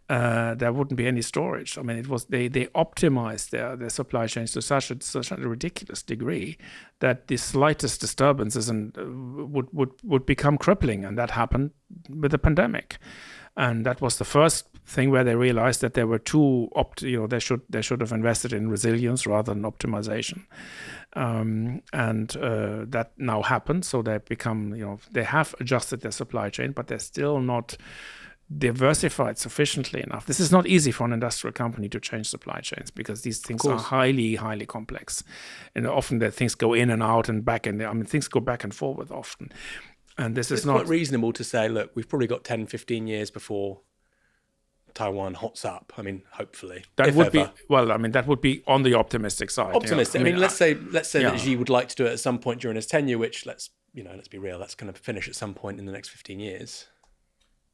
There wouldn't be any storage. I mean, it was they optimized their supply chains to such a ridiculous degree that the slightest disturbances would become crippling, and that happened with the pandemic. And that was the first thing where they realized that they were they should have invested in resilience rather than optimization. That now happened. So they become, they have adjusted their supply chain, but they're still not diversified sufficiently enough. This is not easy for an industrial company to change supply chains because these things are highly, highly complex. And often the things go in and out and back, and things go back and forward often. And this is not quite reasonable to say, look, we've probably got 10, 15 years before Taiwan hots up. I mean, hopefully. That if would ever. be, well, I mean, that would be on the optimistic side. Optimistic. Yeah. I mean, let's say yeah. that Xi would like to do it at some point during his tenure, which let's be real, that's going to finish at some point in the next 15 years.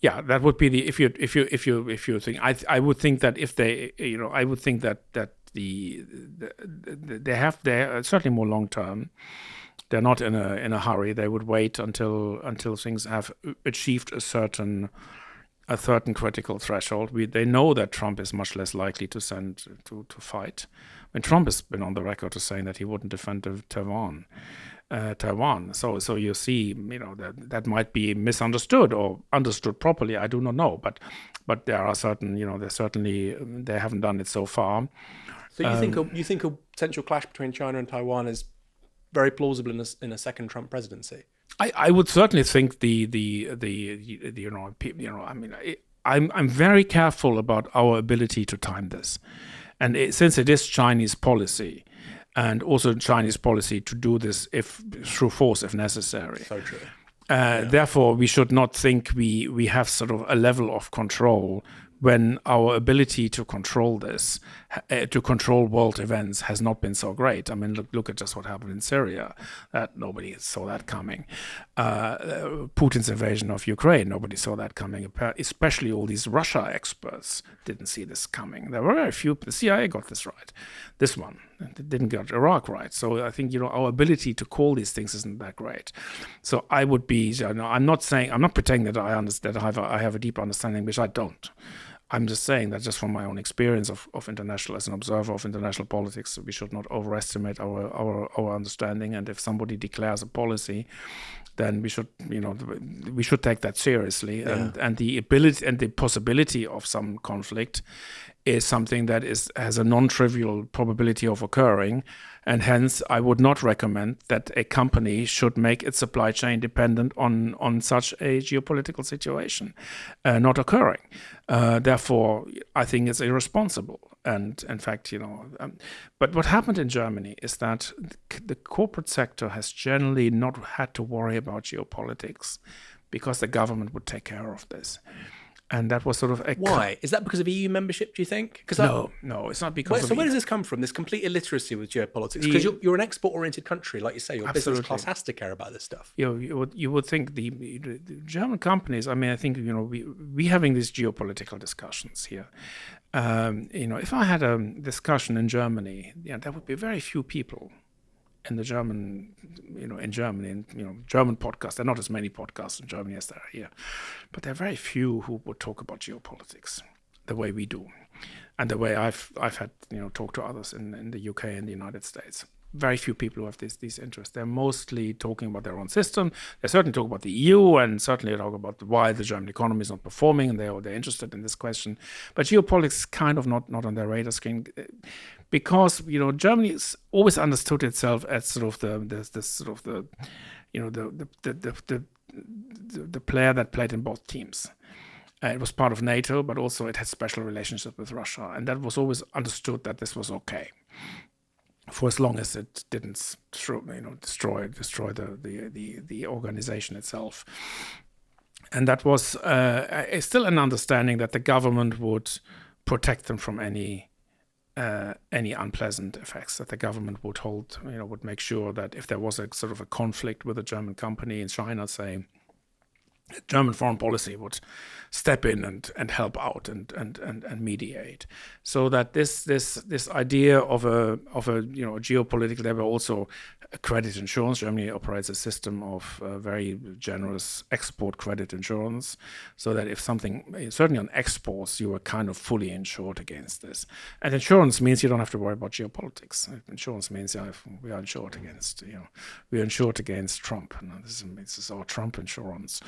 Yeah, that would be the if you think I would think that if they I would think that they're certainly more long term. They're not in a hurry. They would wait until things have achieved a certain critical threshold. They know that Trump is much less likely to send to fight. I mean, Trump has been on the record as saying that he wouldn't defend Taiwan. So you see, that might be misunderstood or understood properly. I do not know, but there are certain, they haven't done it so far. So you think a potential clash between China and Taiwan is very plausible in a second Trump presidency? I would certainly think I'm very careful about our ability to time this, and since it is Chinese policy, and also Chinese policy to do this through force if necessary. So true. Therefore, we should not think we have sort of a level of control when our ability to control this, to control world events, has not been so great. I mean, look at just what happened in Syria. Nobody saw that coming. Putin's invasion of Ukraine, nobody saw that coming. Especially all these Russia experts didn't see this coming. There were very few. The CIA got this right. This one didn't get Iraq right. So I think our ability to call these things isn't that great. So I would be. I'm not pretending that I understand. I have a deep understanding, which I don't. I'm just saying that just from my own experience of international, as an observer of international politics, we should not overestimate our understanding. And if somebody declares a policy, then we should take that seriously. Yeah. And the ability and the possibility of some conflict is something that has a non-trivial probability of occurring. And hence, I would not recommend that a company should make its supply chain dependent on such a geopolitical situation not occurring. Therefore, I think it's irresponsible. And in fact, but what happened in Germany is that the corporate sector has generally not had to worry about geopolitics because the government would take care of this. And that was sort of why? Is that because of EU membership, do you think? No, it's not because of where does this come from, this complete illiteracy with geopolitics? Because you're an export-oriented country, like you say, your business class has to care about this stuff. You would think the German companies, I mean, I think, we having these geopolitical discussions here. If I had a discussion in Germany, there would be very few people in the German, German podcasts. There are not as many podcasts in Germany as there are here, but there are very few who would talk about geopolitics the way we do, and the way I've had talked to others in the UK and the United States. Very few people who have these interests. They're mostly talking about their own system. They certainly talk about the EU, and certainly talk about why the German economy is not performing, and they're interested in this question. But geopolitics is kind of not on their radar screen, because Germany has always understood itself as sort of the player that played in both teams. It was part of NATO, but also it had special relationships with Russia, and that was always understood that this was okay, for as long as it didn't destroy the organization itself. And that was still an understanding that the government would protect them from any unpleasant effects, that the government would would make sure that if there was a sort of a conflict with a German company in China, say, German foreign policy would step in and help out and mediate, so that this idea of a geopolitical, there were also credit insurance. Germany operates a system of very generous export credit insurance, so that if something, certainly on exports, you are kind of fully insured against this. And insurance means you don't have to worry about geopolitics. Insurance means we are insured against Trump. This is our Trump insurance.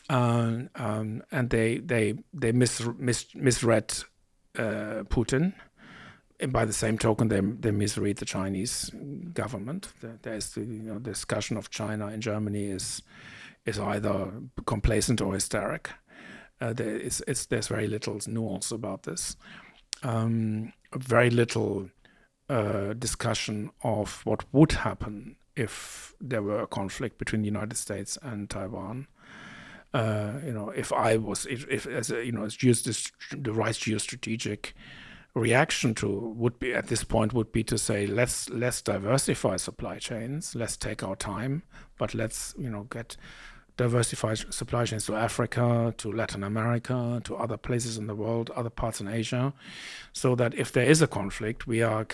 And they misread Putin. And by the same token, they misread the Chinese government. There's the discussion of China in Germany is either complacent or hysteric. There's very little nuance about this. Very little discussion of what would happen if there were a conflict between the United States and Taiwan. if I was, if as a, it's just the right geostrategic reaction would be at this point would be to say let's diversify supply chains, let's take our time, but let's get diversified supply chains to Africa, to Latin America, to other places in the world, other parts in Asia, so that if there is a conflict, we are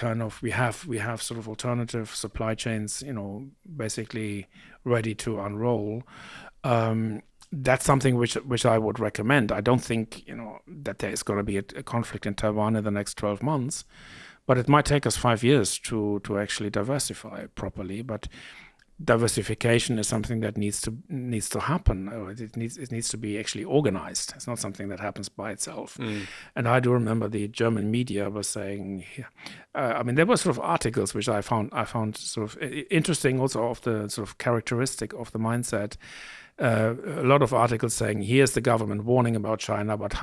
we have sort of alternative supply chains, basically ready to unroll. That's something which I would recommend. I don't think that there is going to be a conflict in Taiwan in the next 12 months, but it might take us 5 years to actually diversify properly. But diversification is something that needs to happen. It needs to be actually organized. It's not something that happens by itself. And I do remember the German media was saying, there were sort of articles which I found sort of interesting, also of the sort of characteristic of the mindset. A lot of articles saying, here's the government warning about China, but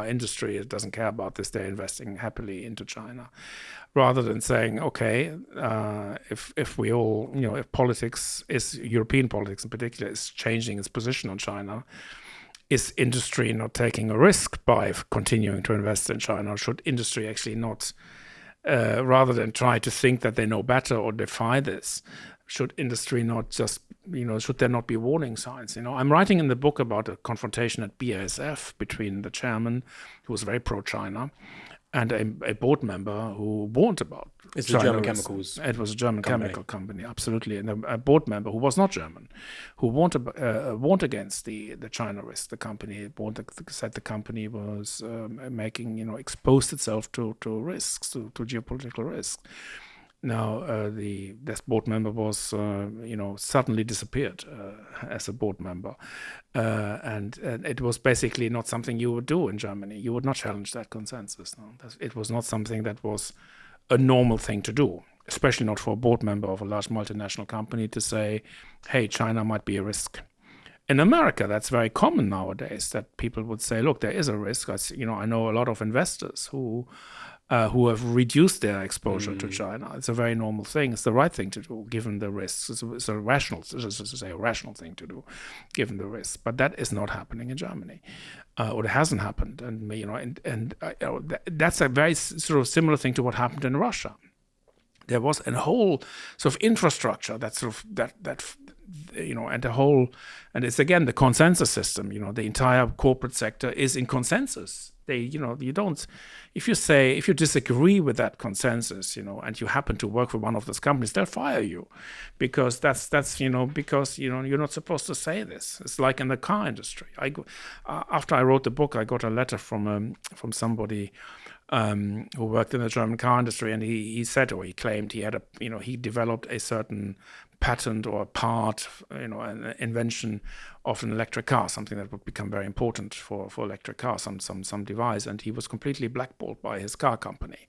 industry doesn't care about this. They're investing happily into China. Rather than saying, okay, if we all, if politics European politics in particular is changing its position on China, is industry not taking a risk by continuing to invest in China? Should industry actually not, rather than try to think that they know better or defy this, should industry not just, should there not be warning signs? I'm writing in the book about a confrontation at BASF between the chairman, who was very pro-China, and a board member who warned about It's the German chemicals. It was a German chemical company, absolutely. And a board member who was not German, who warned against the China risk. The company said the company was exposed itself to risks, to geopolitical risks. Now, this board member was, suddenly disappeared as a board member. And it was basically not something you would do in Germany. You would not challenge that consensus. No? It was not something that was a normal thing to do, especially not for a board member of a large multinational company to say, hey, China might be a risk. In America, that's very common nowadays, that people would say, look, there is a risk. I know a lot of investors who have reduced their exposure to China. It's a very normal thing. It's the right thing to do, given the risks. It's a rational thing to do, given the risks. But that is not happening in Germany, or it hasn't happened. And that's a very sort of similar thing to what happened in Russia. There was a whole sort of infrastructure and it's again the consensus system. The entire corporate sector is in consensus. If you disagree with that consensus, and you happen to work for one of those companies, they'll fire you, because because you're not supposed to say this. It's like in the car industry. After I wrote the book, I got a letter from somebody who worked in the German car industry, and he said, or he claimed, he developed a certain patent or a part, an invention of an electric car, something that would become very important for electric cars, some device, and he was completely blackballed by his car company.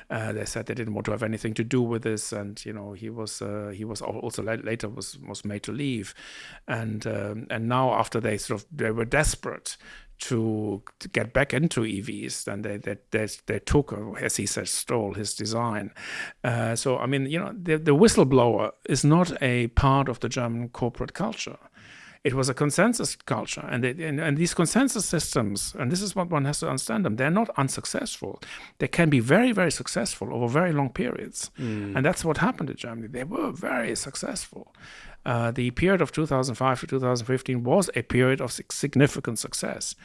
They said they didn't want to have anything to do with this, and he was also later was made to leave, and now after they were desperate to get back into EVs, then they took, as he said, stole his design. The whistleblower is not a part of the German corporate culture. It was a consensus culture, and these consensus systems, and this is what one has to understand them, they're not unsuccessful. They can be very, very successful over very long periods, and that's what happened in Germany. They were very successful. The period of 2005 to 2015 was a period of significant success.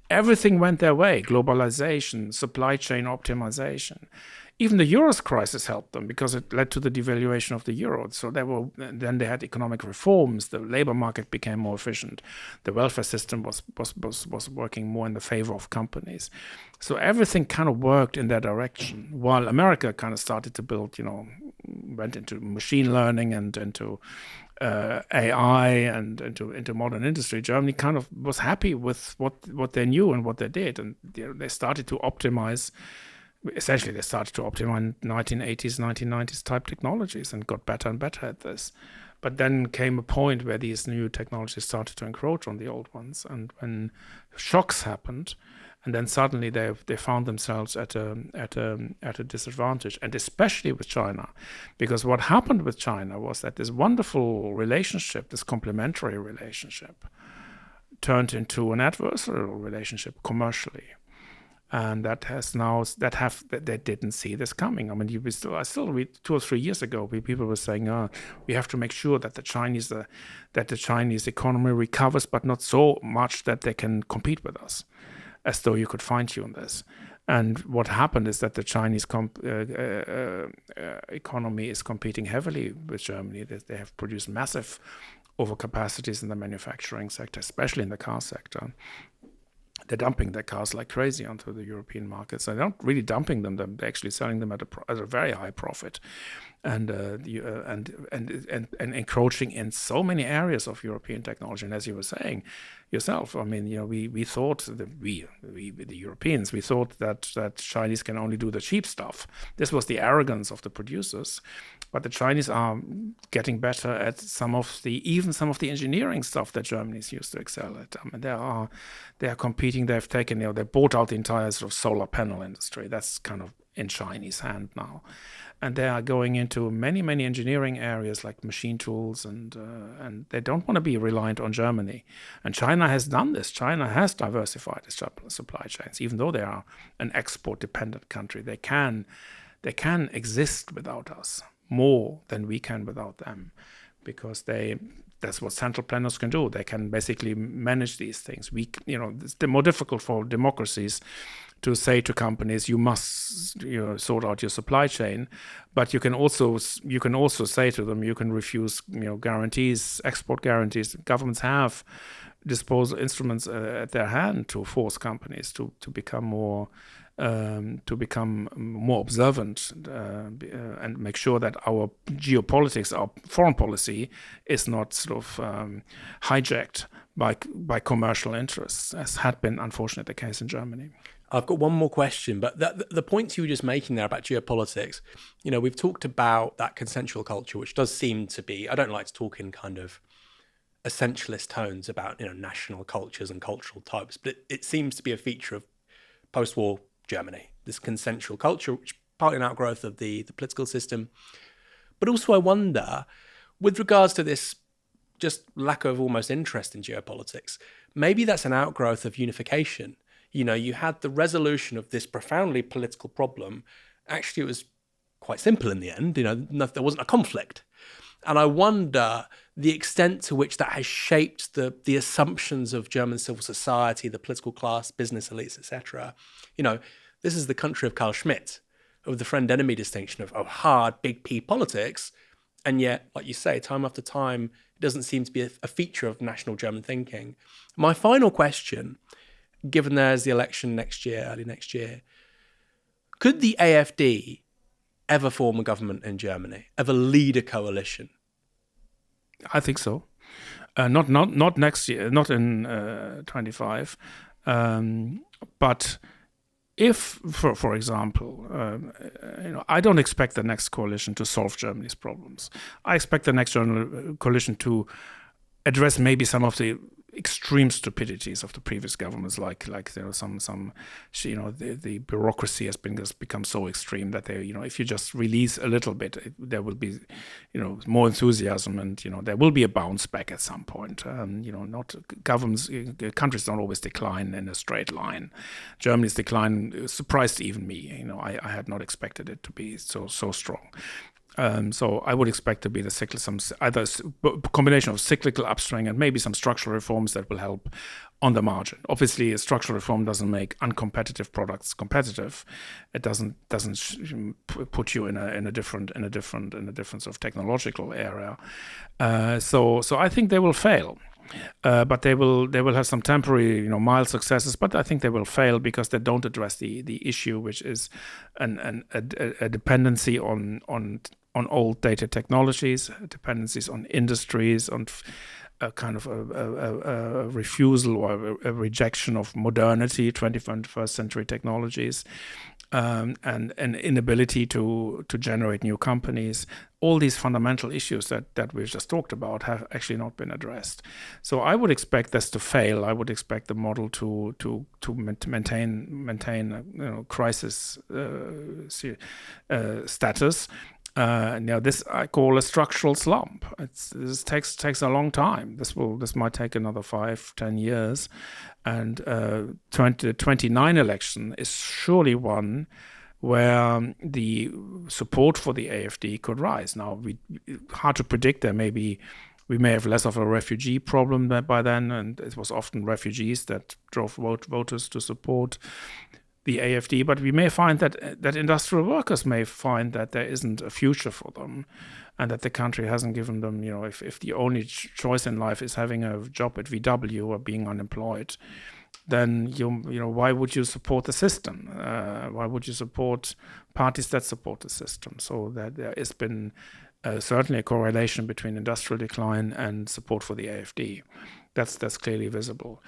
Everything went their way: globalization, supply chain optimization. Even the Euro's crisis helped them, because it led to the devaluation of the euro. So then they had economic reforms. The labor market became more efficient. The welfare system was working more in the favor of companies. So everything kind of worked in that direction, while America kind of started to build, went into machine learning and into AI and into modern industry. Germany kind of was happy with what they knew and what they did, and they started to optimize. Essentially, they started to optimize 1980s, 1990s type technologies and got better and better at this. But then came a point where these new technologies started to encroach on the old ones, and when shocks happened, and then suddenly they found themselves at a disadvantage, and especially with China, because what happened with China was that this wonderful relationship, this complementary relationship, turned into an adversarial relationship commercially. And they didn't see this coming. I mean, I still read 2 or 3 years ago, people were saying, we have to make sure that the Chinese economy recovers, but not so much that they can compete with us, as though you could fine-tune this. And what happened is that the Chinese economy is competing heavily with Germany. They have produced massive overcapacities in the manufacturing sector, especially in the car sector. They're dumping their cars like crazy onto the European markets. They're not really dumping them; they're actually selling them at a very high profit, and encroaching in so many areas of European technology. And as you were saying yourself, I mean, we thought the Europeans, we thought that Chinese can only do the cheap stuff. This was the arrogance of the producers. But the Chinese are getting better at some of the engineering stuff that Germany's used to excel at. I mean, they are competing. They've taken, they bought out the entire sort of solar panel industry. That's kind of in Chinese hand now, and they are going into many engineering areas like machine tools, and they don't want to be reliant on Germany. And China has done this. China has diversified its supply chains, even though they are an export-dependent country. They can exist without us more than we can without them, because that's what central planners can do. They can basically manage these things. It's more difficult for democracies to say to companies, you must sort out your supply chain, but you can also say to them, you can refuse guarantees, export guarantees. Governments have disposal instruments at their hand to force companies to become more observant and make sure that our geopolitics, our foreign policy, is not sort of hijacked by commercial interests, as had been unfortunately the case in Germany. I've got one more question, but the points you were just making there about geopolitics, we've talked about that consensual culture, which does seem to be, I don't like to talk in kind of essentialist tones about, national cultures and cultural types, but it seems to be a feature of post-war Germany, this consensual culture, which is partly an outgrowth of the political system. But also I wonder, with regards to this just lack of almost interest in geopolitics, maybe that's an outgrowth of unification. You had the resolution of this profoundly political problem. Actually, it was quite simple in the end. There wasn't a conflict. And I wonder the extent to which that has shaped the assumptions of German civil society, the political class, business elites, etc. This is the country of Carl Schmitt, of the friend-enemy distinction of hard, big P politics. And yet, like you say, time after time, it doesn't seem to be a feature of national German thinking. My final question, given there's the election early next year, could the AfD ever form a government in Germany, ever lead a coalition? I think so. Not next year, not in 25. But if, for example, I don't expect the next coalition to solve Germany's problems. I expect the next coalition to address maybe some of the extreme stupidities of the previous governments, like the bureaucracy has become so extreme that if you just release a little bit, there will be more enthusiasm, and there will be a bounce back at some point. Not countries don't always decline in a straight line. Germany's decline surprised even me. I had not expected it to be so strong. So I would expect to be either a combination of cyclical upswing and maybe some structural reforms that will help on the margin. Obviously, a structural reform doesn't make uncompetitive products competitive. It doesn't put you in a different sort of technological area. So I think they will fail. But they will have some temporary, mild successes. But I think they will fail because they don't address the issue, which is a dependency on old dated technologies, dependencies on industries, on a kind of a refusal or a rejection of modernity, 21st century technologies, and an inability to generate new companies. All these fundamental issues that we've just talked about have actually not been addressed. So I would expect this to fail. I would expect the model to maintain crisis status. Now, this I call a structural slump. This takes a long time. This might take another 5-10 years, and 2029 election is surely one where the support for the AfD could rise. Now, hard to predict. We may have less of a refugee problem by then, and it was often refugees that drove voters to support the AfD, but we may find that industrial workers may find that there isn't a future for them, and that the country hasn't given them, if the only choice in life is having a job at VW or being unemployed, then why would you support the system? Why would you support parties that support the system? So that there has been certainly a correlation between industrial decline and support for the AfD. That's clearly visible.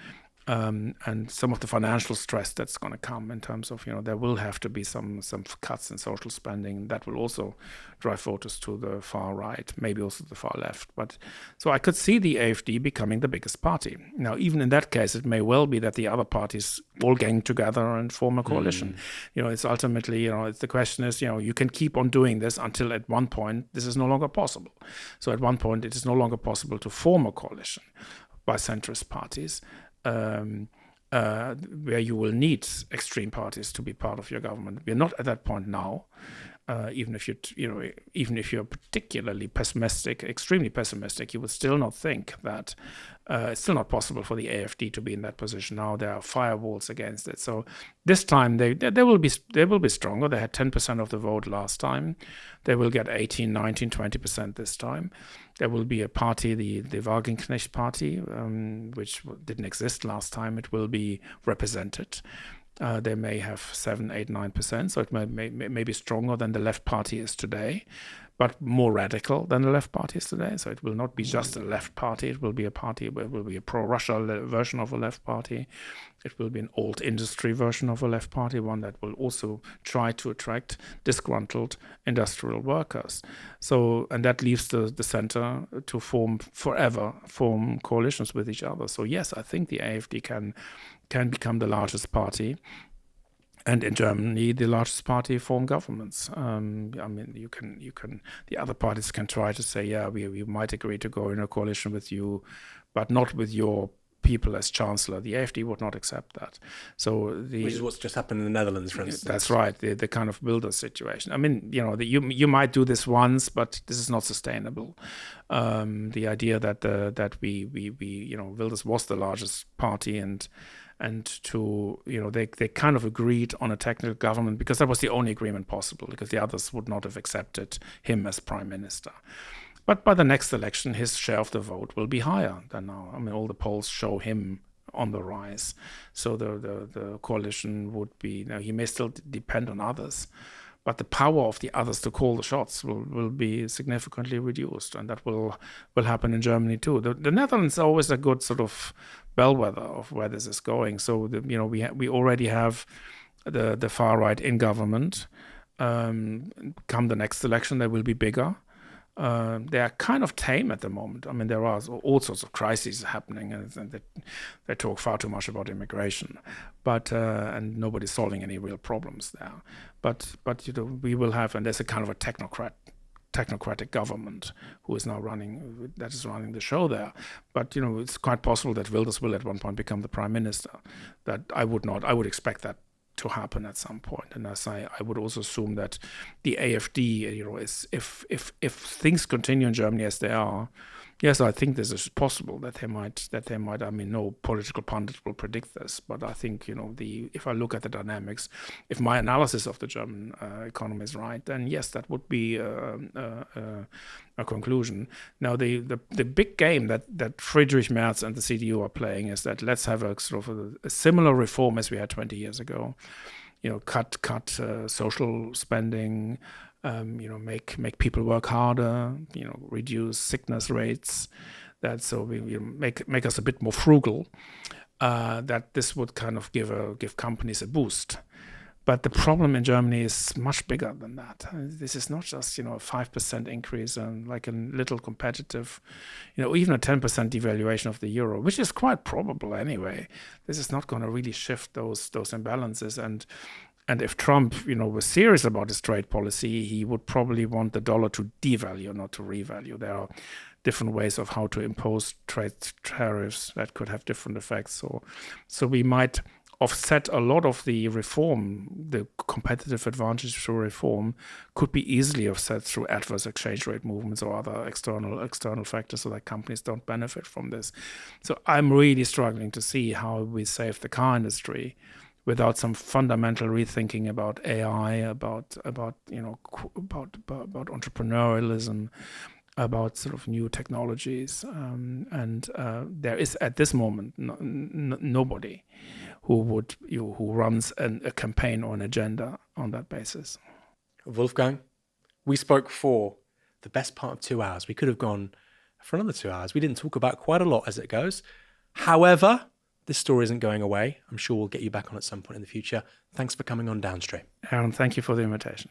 And some of the financial stress that's going to come in terms of, there will have to be some cuts in social spending that will also drive voters to the far right, maybe also the far left. But so I could see the AfD becoming the biggest party. Now, even in that case, it may well be that the other parties all gang together and form a coalition. It's ultimately, the question is, you can keep on doing this until at one point this is no longer possible. So at one point it is no longer possible to form a coalition by centrist parties. Where you will need extreme parties to be part of your government. We're not at that point now. Even if you're particularly pessimistic, extremely pessimistic, you would still not think that it's still not possible for the AfD to be in that position now. There are firewalls against it. So this time they will be stronger. They had 10% of the vote last time. They will get 18, 19, 20% this time. There will be a party, the Wagenknecht party, which didn't exist last time. It will be represented. They may have 7, 8, 9%, so it may be stronger than the left party is today, but more radical than the left party is today. So it will not be just a left party. It will be a party where it will be a pro-Russia version of a left party. It will be an old industry version of a left party, one that will also try to attract disgruntled industrial workers. So, and that leaves the center to form coalitions with each other. So yes, I think the AfD can become the largest party, and in Germany, the largest party form governments. You can. The other parties can try to say, yeah, we might agree to go in a coalition with you, but not with your people as chancellor. The AfD would not accept that. So which is what's just happened in the Netherlands, for instance. That's right. The kind of Wilders situation. I mean, you might do this once, but this is not sustainable. The idea that we Wilders was the largest party and to they kind of agreed on a technical government because that was the only agreement possible, because the others would not have accepted him as prime minister. But by the next election, his share of the vote will be higher than now. I mean, all the polls show him on the rise. So the coalition would be, he may still depend on others, but the power of the others to call the shots will be significantly reduced, and that will happen in Germany too. The Netherlands are always a good sort of bellwether of where this is going. So we already have the far right in government. Come the next election, they will be bigger. They are kind of tame at the moment. I mean, there are all sorts of crises happening, and they talk far too much about immigration, but and nobody's solving any real problems there. But we will have, and there's a kind of a technocratic government who is now running the show there. But it's quite possible that Wilders will at one point become the prime minister. That I would expect that to happen at some point. And as I would also assume that the AfD, is if things continue in Germany as they are, yes, I think this is possible that they might. I mean, no political pundit will predict this, but I think if I look at the dynamics, if my analysis of the German economy is right, then yes, that would be a conclusion. Now, the big game that Friedrich Merz and the CDU are playing is that let's have a sort of a similar reform as we had 20 years ago. Cut social spending. Make people work harder, reduce sickness rates, so we make us a bit more frugal, that this would kind of give companies a boost. But the problem in Germany is much bigger than that. This is not just, a 5% increase and like a little competitive, even a 10% devaluation of the euro, which is quite probable anyway. This is not going to really shift those imbalances. And And if Trump, was serious about his trade policy, he would probably want the dollar to devalue, not to revalue. There are different ways of how to impose trade tariffs that could have different effects. So we might offset a lot of the reform, the competitive advantage through reform could be easily offset through adverse exchange rate movements or other external factors, so that companies don't benefit from this. So I'm really struggling to see how we save the car industry without some fundamental rethinking about AI, about entrepreneurialism, about sort of new technologies, and there is at this moment nobody who runs a campaign or an agenda on that basis. Wolfgang, we spoke for the best part of 2 hours. We could have gone for another 2 hours. We didn't talk about quite a lot as it goes. However, this story isn't going away. I'm sure we'll get you back on at some point in the future. Thanks for coming on Downstream. Aaron, thank you for the invitation.